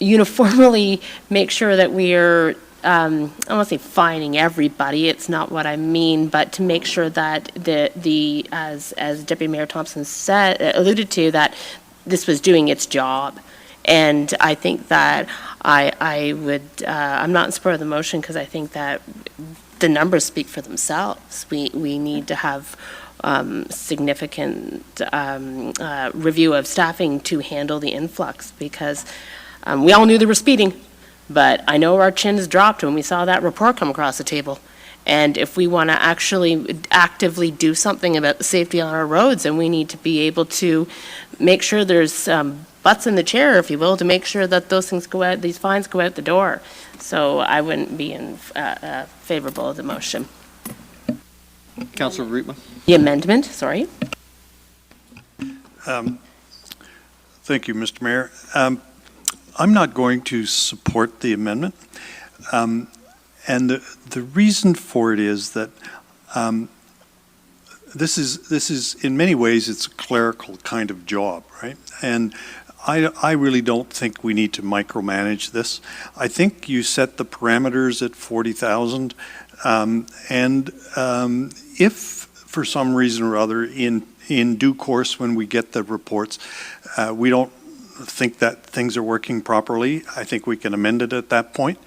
uniformly make sure that we are I don't want to say fining everybody, it's not what I mean, but to make sure that as Deputy Mayor Thompson alluded to, that this was doing its job. And I think that I'm not in support of the motion because I think that the numbers speak for themselves. We need to have significant review of staffing to handle the influx because we all knew they were speeding. But I know our chins dropped when we saw that report come across the table. And if we want to actually actively do something about the safety on our roads, then we need to be able to make sure there's butts in the chair, if you will, to make sure that those things go out, these fines go out the door. So I wouldn't be in favorable of the motion. Councillor Rietman. The amendment, sorry. Thank you, Mr. Mayor. I'm not going to support the amendment. And the reason for it is that this is, in many ways, it's a clerical kind of job, right? And I really don't think we need to micromanage this. I think you set the parameters at 40,000. And if for some reason or other in in due course when we get the reports, we don't think that things are working properly, I think we can amend it at that point.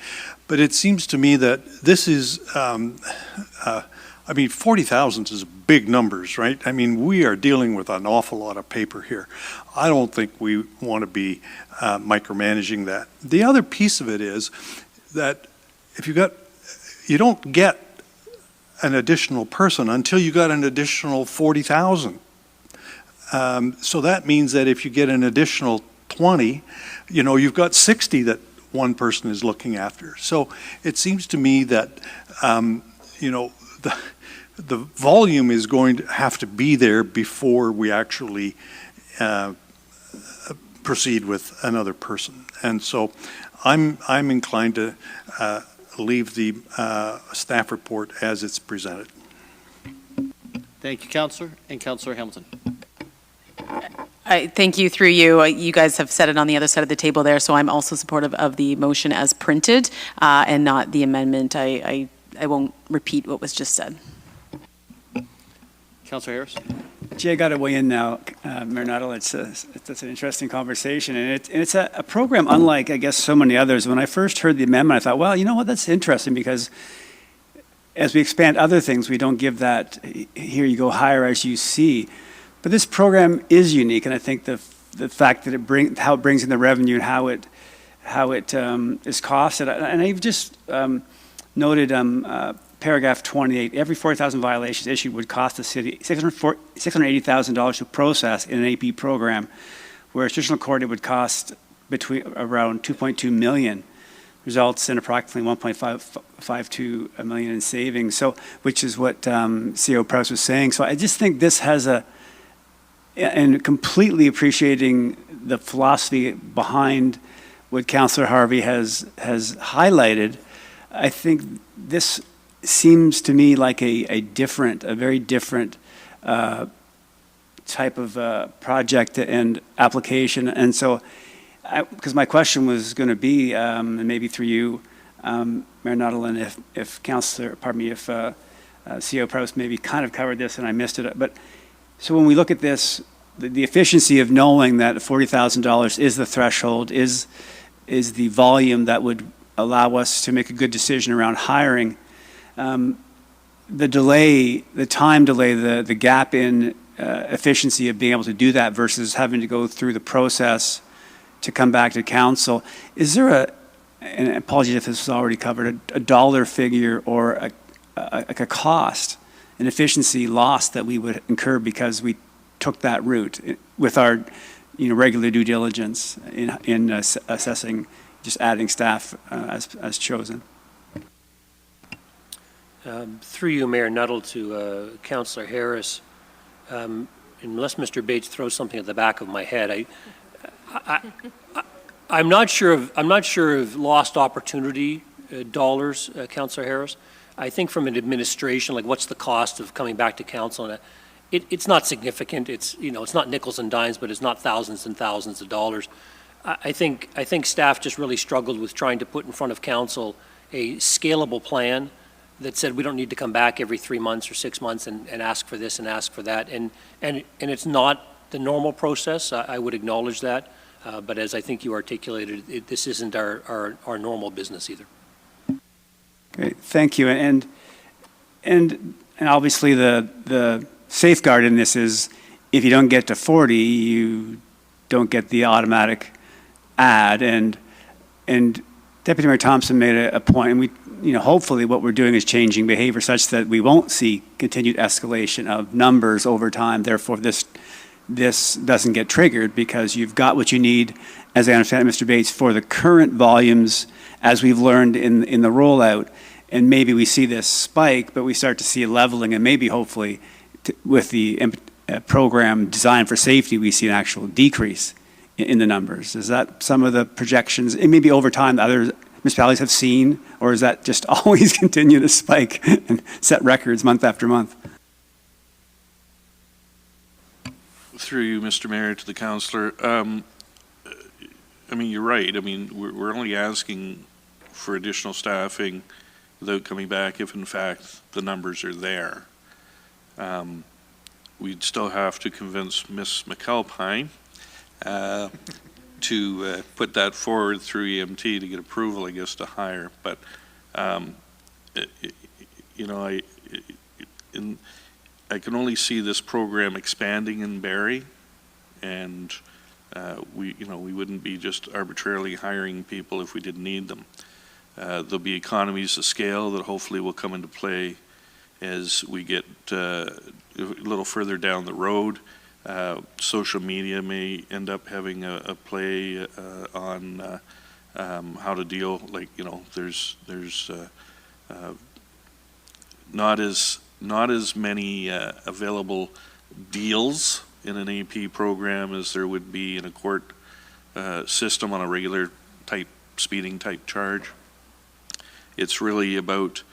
But it seems to me that this is, I mean, 40,000 is big numbers, right? I mean, we are dealing with an awful lot of paper here. I don't think we want to be micromanaging that. The other piece of it is that if you don't get an additional person until you got an additional 40,000. So that means that if you get an additional 20, you've got 60 that one person is looking after. So it seems to me that, the volume is going to have to be there before we actually proceed with another person. And so I'm inclined to leave the staff report as it's presented. Thank you, Councillor. And Councillor Hamilton. Thank you, through you. You guys have said it on the other side of the table there, so I'm also supportive of the motion as printed and not the amendment. I won't repeat what was just said. Councillor Harris. Jay, I got to weigh in now, Mayor Nuttall. It's an interesting conversation, and it's a program unlike, I guess, so many others. When I first heard the amendment, I thought, well, you know what, that's interesting, because as we expand other things, we don't give that, here you go, hire as you see. But this program is unique, and I think the fact that how it brings in the revenue and how it is costed. And I've just noted paragraph 28. Every 40,000 violations issued would cost the city $680,000 to process in an AP program, whereas traditional court it would cost around $2.2 million. Results in approximately $1.52 million in savings. So, which is what CEO Prowse was saying. So I just think this has and completely appreciating the philosophy behind what Councillor Harvey has highlighted. I think this seems to me like a very different type of project and application. And so, because my question was going to be, and maybe through you, Mayor Nuttall, and if CEO Prowse maybe kind of covered this and I missed it, but so when we look at this, the efficiency of knowing that $40,000 is the threshold, is the volume that would allow us to make a good decision around hiring. The time delay, the gap in efficiency of being able to do that versus having to go through the process to come back to council. Is there and apologies if this was already covered, a dollar figure or a cost, an efficiency loss that we would incur because we took that route with our regular due diligence in assessing, just adding staff as chosen? Through you, Mayor Nuttall, to Councillor Harris, unless Mr. Bates throws something at the back of my head, I'm not sure of lost opportunity dollars, Councillor Harris. I think from an administration, like what's the cost of coming back to council, and it's not significant. It's it's not nickels and dimes, but it's not thousands and thousands of dollars. I think staff just really struggled with trying to put in front of council a scalable plan that said we don't need to come back every 3 months or 6 months and ask for this and ask for that. And it's not the normal process. I would acknowledge that. But as I think you articulated, this isn't our normal business either. Great, thank you. And obviously the safeguard in this is if you don't get to 40, you don't get the automatic add. And Deputy Mayor Thompson made a point, and we, hopefully what we're doing is changing behavior such that we won't see continued escalation of numbers over time. Therefore, this doesn't get triggered because you've got what you need, as I understand it, Mr. Bates, for the current volumes as we've learned in the rollout. And maybe we see this spike, but we start to see a leveling, and maybe hopefully with the program designed for safety, we see an actual decrease in the numbers. Is that some of the projections, and maybe over time that other municipalities have seen, or is that just always continue to spike and set records month after month? Through you, Mr. Mayor, to the councillor. I mean, you're right. I mean, we're only asking for additional staffing without coming back if, in fact, the numbers are there. we'd still have to convince Miss McAlpine to put that forward through EMT to get approval, I guess, to hire. But, you know, I can only see this program expanding in Barrie, and we wouldn't be just arbitrarily hiring people if we didn't need them. There'll be economies of scale that hopefully will come into play as we get a little further down the road. Social media may end up having a play on how to deal, like, you know, there's not as many available deals in an AP program as there would be in a court system on a regular type speeding type charge. It's really about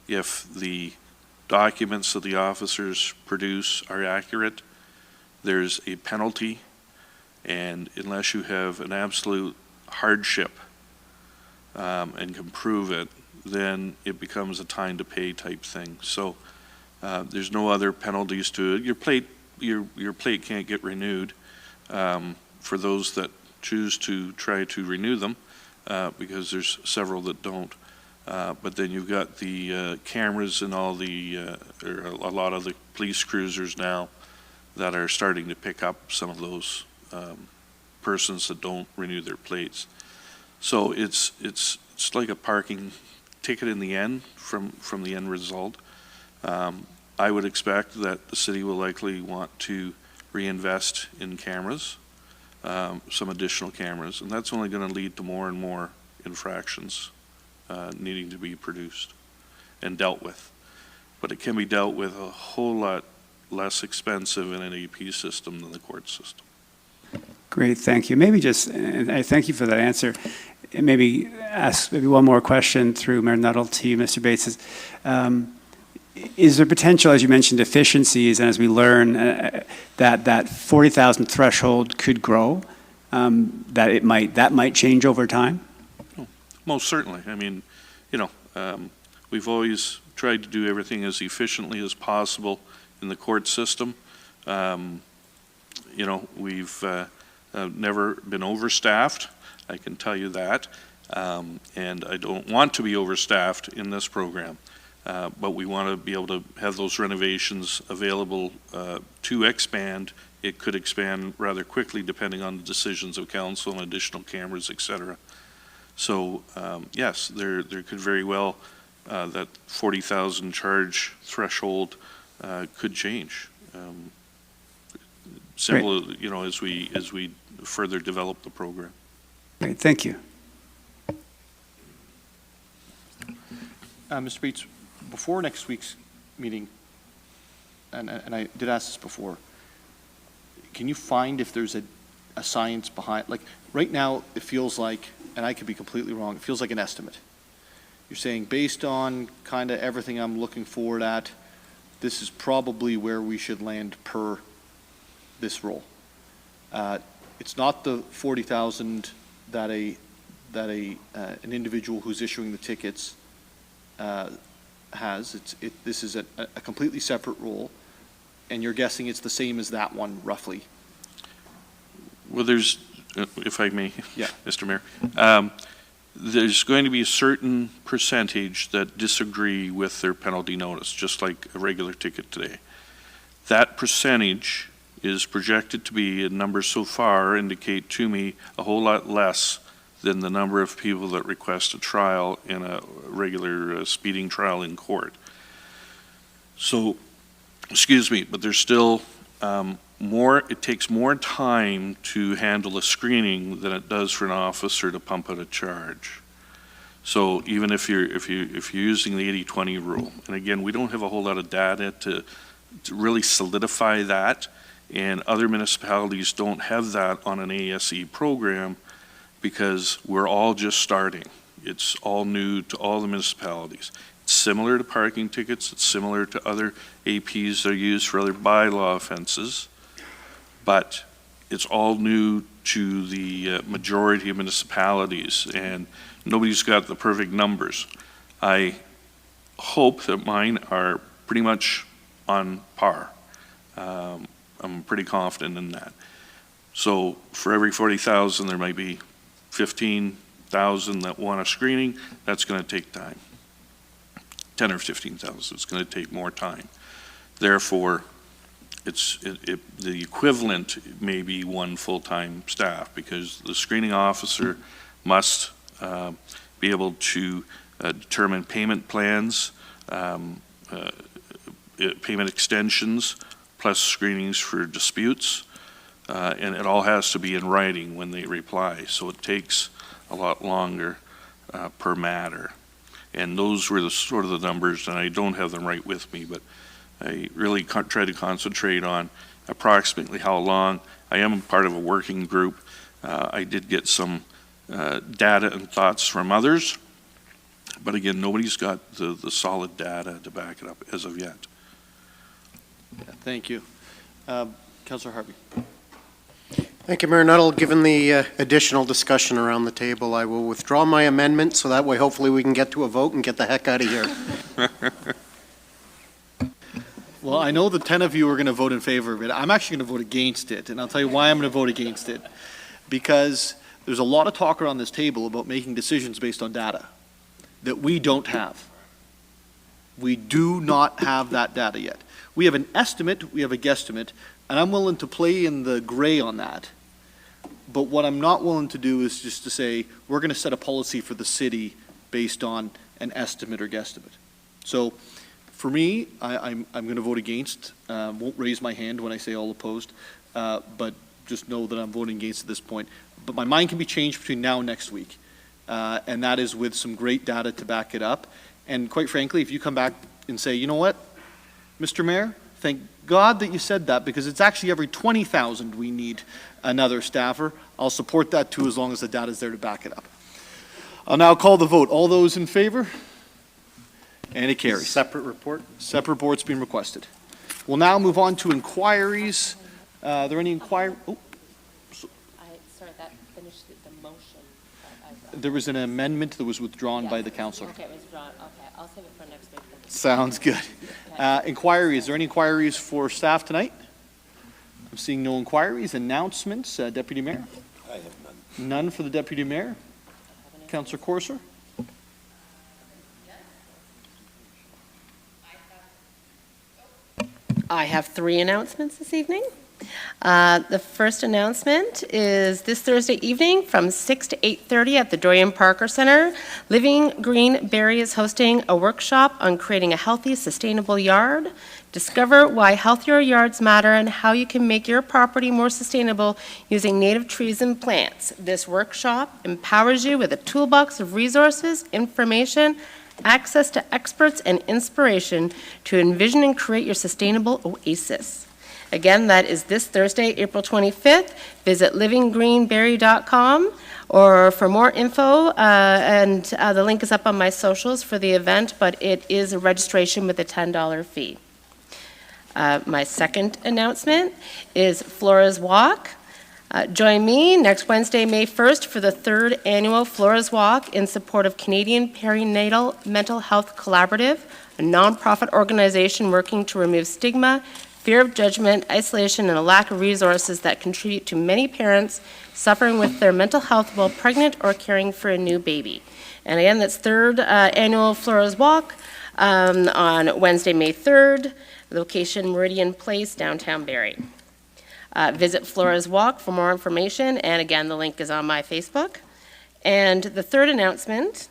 if the documents that the officers produce are accurate, there's a penalty, and unless you have an absolute hardship and can prove it, then it becomes a time to pay type thing. So there's no other penalties to it. Your plate can't get renewed for those that choose to try to renew them because there's several that don't. But then you've got the cameras and all the, or a lot of the police cruisers now that are starting to pick up some of those persons that don't renew their plates. So it's like a parking ticket in the end from the end result. I would expect that the city will likely want to reinvest in cameras, some additional cameras, and that's only going to lead to more and more infractions needing to be produced and dealt with. But it can be dealt with a whole lot less expensive in an AP system than the court system. Great, thank you. Maybe just, and I thank you for that answer. And maybe ask one more question through Mayor Nuttall to you, Mr. Bates. Is there potential, as you mentioned, efficiencies, and as we learn that 40,000 threshold could grow, that might change over time? Most certainly. I mean, you know, we've always tried to do everything as efficiently as possible in the court system. You know, we've never been overstaffed, I can tell you that, and I don't want to be overstaffed in this program, but we want to be able to have those renovations available to expand. It could expand rather quickly depending on the decisions of council and additional cameras, et cetera. So yes, there could very well that 40,000 charge threshold could change. Simple, you know, as we further develop the program. Great, thank you. Mr. Bates, before next week's meeting, and I did ask this before, can you find if there's a science behind, like right now it feels like, and I could be completely wrong, it feels like an estimate. You're saying based on kind of everything I'm looking forward at, this is probably where we should land per this role. It's not the 40,000 that an individual who's issuing the tickets has. This is a completely separate role, and you're guessing it's the same as that one roughly. Well, there's, if I may, yeah, Mr. Mayor, there's going to be a certain percentage that disagree with their penalty notice, just like a regular ticket today. That percentage is projected to be, and numbers so far indicate to me, a whole lot less than the number of people that request a trial in a regular speeding trial in court. So, excuse me, but there's still it takes more time to handle a screening than it does for an officer to pump out a charge. So even if you're using the 80-20 rule, and again, we don't have a whole lot of data to really solidify that, and other municipalities don't have that on an ASE program because we're all just starting. It's all new to all the municipalities. It's similar to parking tickets. It's similar to other APs that are used for other bylaw offenses, but it's all new to the majority of municipalities, and nobody's got the perfect numbers. I hope that mine are pretty much on par. I'm pretty confident in that. So for every 40,000, there might be 15,000 that want a screening. That's going to take time. 10 or 15,000, it's going to take more time. Therefore, the equivalent may be one full-time staff, because the screening officer must be able to determine payment plans, payment extensions, plus screenings for disputes, and it all has to be in writing when they reply, so it takes a lot longer per matter. And those were the sort of the numbers, and I don't have them right with me, but I really try to concentrate on approximately how long. I am part of a working group. I did get some data and thoughts from others, but again, nobody's got the solid data to back it up as of yet. Yeah, thank you. Councillor Harvey. Thank you, Mayor Nuttall. Given the additional discussion around the table, I will withdraw my amendment, so that way hopefully we can get to a vote and get the heck out of here. Well, I know the 10 of you are going to vote in favor of it. I'm actually going to vote against it, and I'll tell you why I'm going to vote against it. Because there's a lot of talk around this table about making decisions based on data that we don't have. We do not have that data yet. We have an estimate, we have a guesstimate, and I'm willing to play in the gray on that. But what I'm not willing to do is just to say, we're going to set a policy for the city based on an estimate or guesstimate. So for me, I'm going to vote against. Won't raise my hand when I say all opposed, but just know that I'm voting against at this point. But my mind can be changed between now and next week, and that is with some great data to back it up. And quite frankly, if you come back and say, you know what, Mr. Mayor, thank God that you said that, because it's actually every 20,000 we need another staffer. I'll support that too, as long as the data is there to back it up. I'll now call the vote. All those in favor? And it carries. Separate report? Separate report's been requested. We'll now move on to inquiries. Are there any inquiries? Oh, Sorry, that finished the motion. there was an amendment that was withdrawn by the councillor. Okay, it was drawn. Okay, I'll save it for next week. Sounds good. Inquiries. Are there any inquiries for staff tonight? I'm seeing no inquiries. Announcements. Deputy Mayor? I have none. None for the Deputy Mayor. Councillor Corser? I have 3 announcements this evening. The first announcement is this Thursday evening from 6 to 8:30 at the Dorian Parker Center. Living Green Barrie is hosting a workshop on creating a healthy, sustainable yard. Discover why healthier yards matter and how you can make your property more sustainable using native trees and plants. This workshop empowers you with a toolbox of resources, information, access to experts, and inspiration to envision and create your sustainable oasis. Again, that is this Thursday, April 25th. Visit livinggreenbarrie.com or for more info, and the link is up on my socials for the event, but it is a registration with a $10 fee. My second announcement is Flora's Walk. Join me next Wednesday, May 1st, for the 3rd annual Flora's Walk in support of Canadian Perinatal Mental Health Collaborative, a nonprofit organization working to remove stigma, fear of judgment, isolation, and a lack of resources that contribute to many parents suffering with their mental health while pregnant or caring for a new baby. And again, that's 3rd annual Flora's Walk on Wednesday, May 3rd, location Meridian Place, downtown Barrie. Visit Flora's Walk for more information, and again, the link is on my Facebook. And the third announcement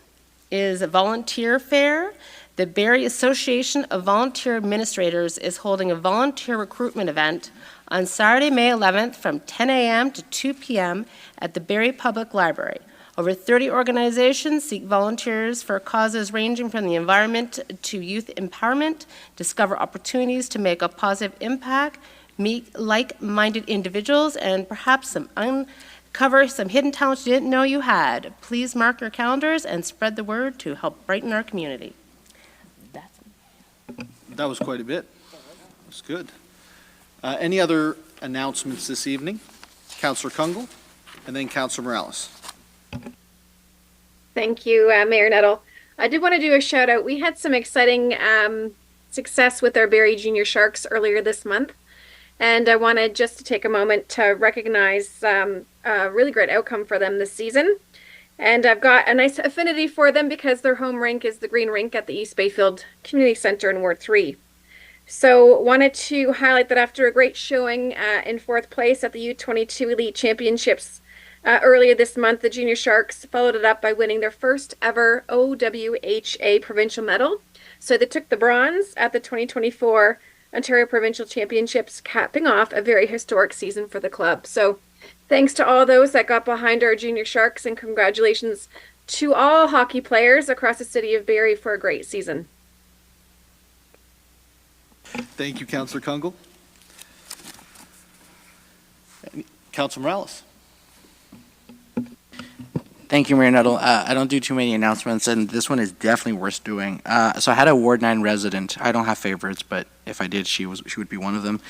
is a volunteer fair. The Barrie Association of Volunteer Administrators is holding a volunteer recruitment event on Saturday, May 11th from 10 a.m. to 2 p.m. at the Barrie Public Library. Over 30 organizations seek volunteers for causes ranging from the environment to youth empowerment, discover opportunities to make a positive impact, meet like-minded individuals, and perhaps uncover some hidden talents you didn't know you had. Please mark your calendars and spread the word to help brighten our community. That was quite a bit. That's good. Any other announcements this evening? Councillor Kungl, and then Councillor Morales. Thank you, Mayor Nuttall. I did want to do a shout out. We had some exciting success with our Barrie Junior Sharks earlier this month. And I wanted just to take a moment to recognize a really great outcome for them this season. And I've got a nice affinity for them because their home rink is the Green Rink at the East Bayfield Community Center in Ward 3. So wanted to highlight that after a great showing in fourth place at the U22 Elite Championships earlier this month, the Junior Sharks followed it up by winning their first ever OWHA provincial medal. So they took the bronze at the 2024 Ontario Provincial Championships, capping off a very historic season for the club. So thanks to all those that got behind our Junior Sharks, and congratulations to all hockey players across the City of Barrie for a great season. Thank you, Councillor Kungle. Councillor Morales. Thank you, Mayor Nuttall. I don't do too many announcements, and this one is definitely worth doing. So I had a Ward 9 resident. I don't have favorites, but if I did, she would be one of them.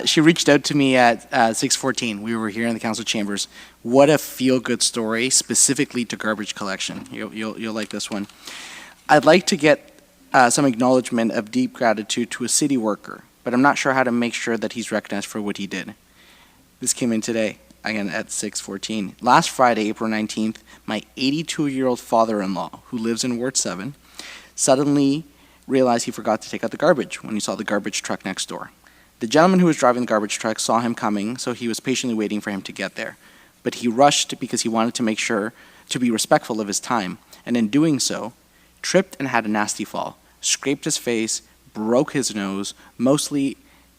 She reached out to me at 6:14. We were here in the council chambers. What a feel-good story, specifically to garbage collection. You'll like this one. I'd like to get some acknowledgement of deep gratitude to a city worker, but I'm not sure how to make sure that he's recognized for what he did. This came in today. Again, at 6:14. Last Friday, April 19th, my 82-year-old father-in-law, who lives in Ward 7, suddenly realized he forgot to take out the garbage when he saw the garbage truck next door. The gentleman who was driving the garbage truck saw him coming, so he was patiently waiting for him to get there. But he rushed because he wanted to make sure to be respectful of his time, and in doing so, tripped and had a nasty fall, scraped his face, broke his nose, mostly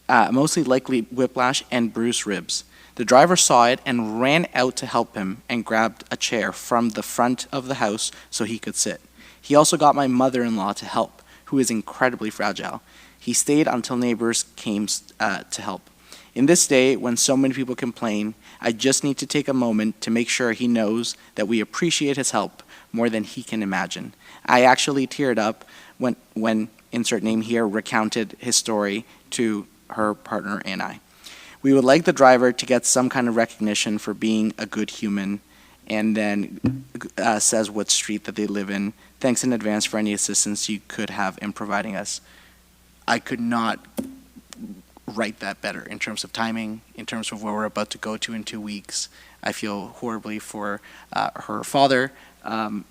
likely whiplash and bruised ribs. The driver saw it and ran out to help him and grabbed a chair from the front of the house so he could sit. He also got my mother-in-law to help, who is incredibly fragile. He stayed until neighbors came to help. In this day, when so many people complain, I just need to take a moment to make sure he knows that we appreciate his help more than he can imagine. I actually teared up when insert name here, recounted his story to her partner and I. We would like the driver to get some kind of recognition for being a good human, and then says what street that they live in. Thanks in advance for any assistance you could have in providing us. I could not write that better in terms of timing, in terms of where we're about to go to in 2 weeks. I feel horribly for her father.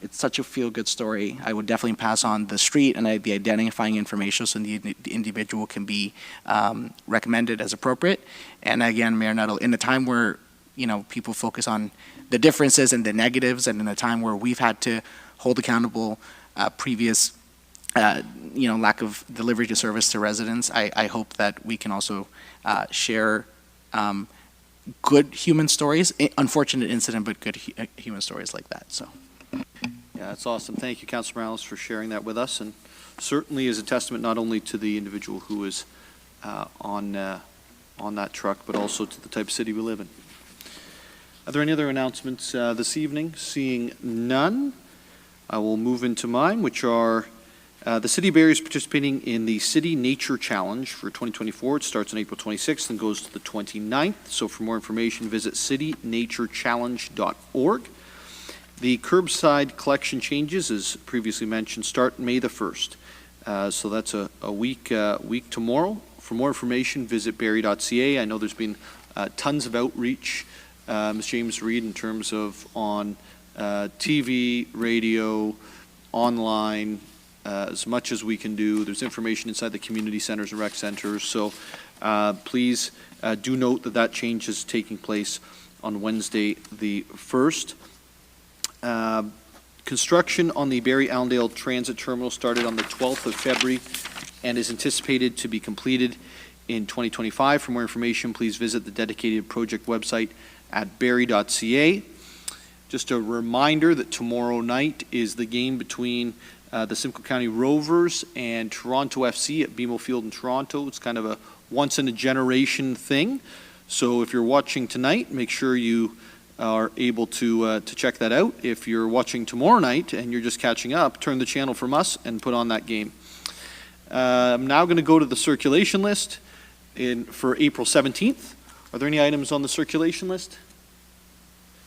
It's such a feel-good story. I would definitely pass on the street and the identifying information so the individual can be recommended as appropriate. And again, Mayor Nuttall, in a time where people focus on the differences and the negatives, and in a time where we've had to hold accountable previous lack of delivery to service to residents, I hope that we can also share good human stories, unfortunate incident, but good human stories like that. So. Yeah, that's awesome. Thank you, Councillor Morales, for sharing that with us, and certainly is a testament not only to the individual who is on that truck, but also to the type of city we live in. Are there any other announcements this evening? Seeing none, I will move into mine, which are the City of Barrie is participating in the City Nature Challenge for 2024. It starts on April 26th and goes to the 29th. So for more information, visit citynaturechallenge.org. The curbside collection changes, as previously mentioned, start May the 1st. So that's a week tomorrow. For more information, visit barrie.ca. I know there's been tons of outreach, Ms. James Reed, in terms of on TV, radio, online, as much as we can do. There's information inside the community centers and rec centers. So please do note that change is taking place on Wednesday the 1st. Construction on the Barrie-Allendale Transit Terminal started on the 12th of February and is anticipated to be completed in 2025. For more information, please visit the dedicated project website at barrie.ca. Just a reminder that tomorrow night is the game between the Simcoe County Rovers and Toronto FC at BMO Field in Toronto. It's kind of a once-in-a-generation thing. So if you're watching tonight, make sure you are able to check that out. If you're watching tomorrow night and you're just catching up, turn the channel from us and put on that game. I'm now going to go to the circulation list for April 17th. Are there any items on the circulation list?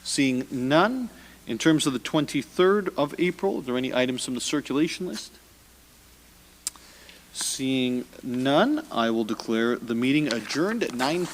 Seeing none. In terms of the 23rd of April, are there any items from the circulation list? Seeing none, I will declare the meeting adjourned at 9:30.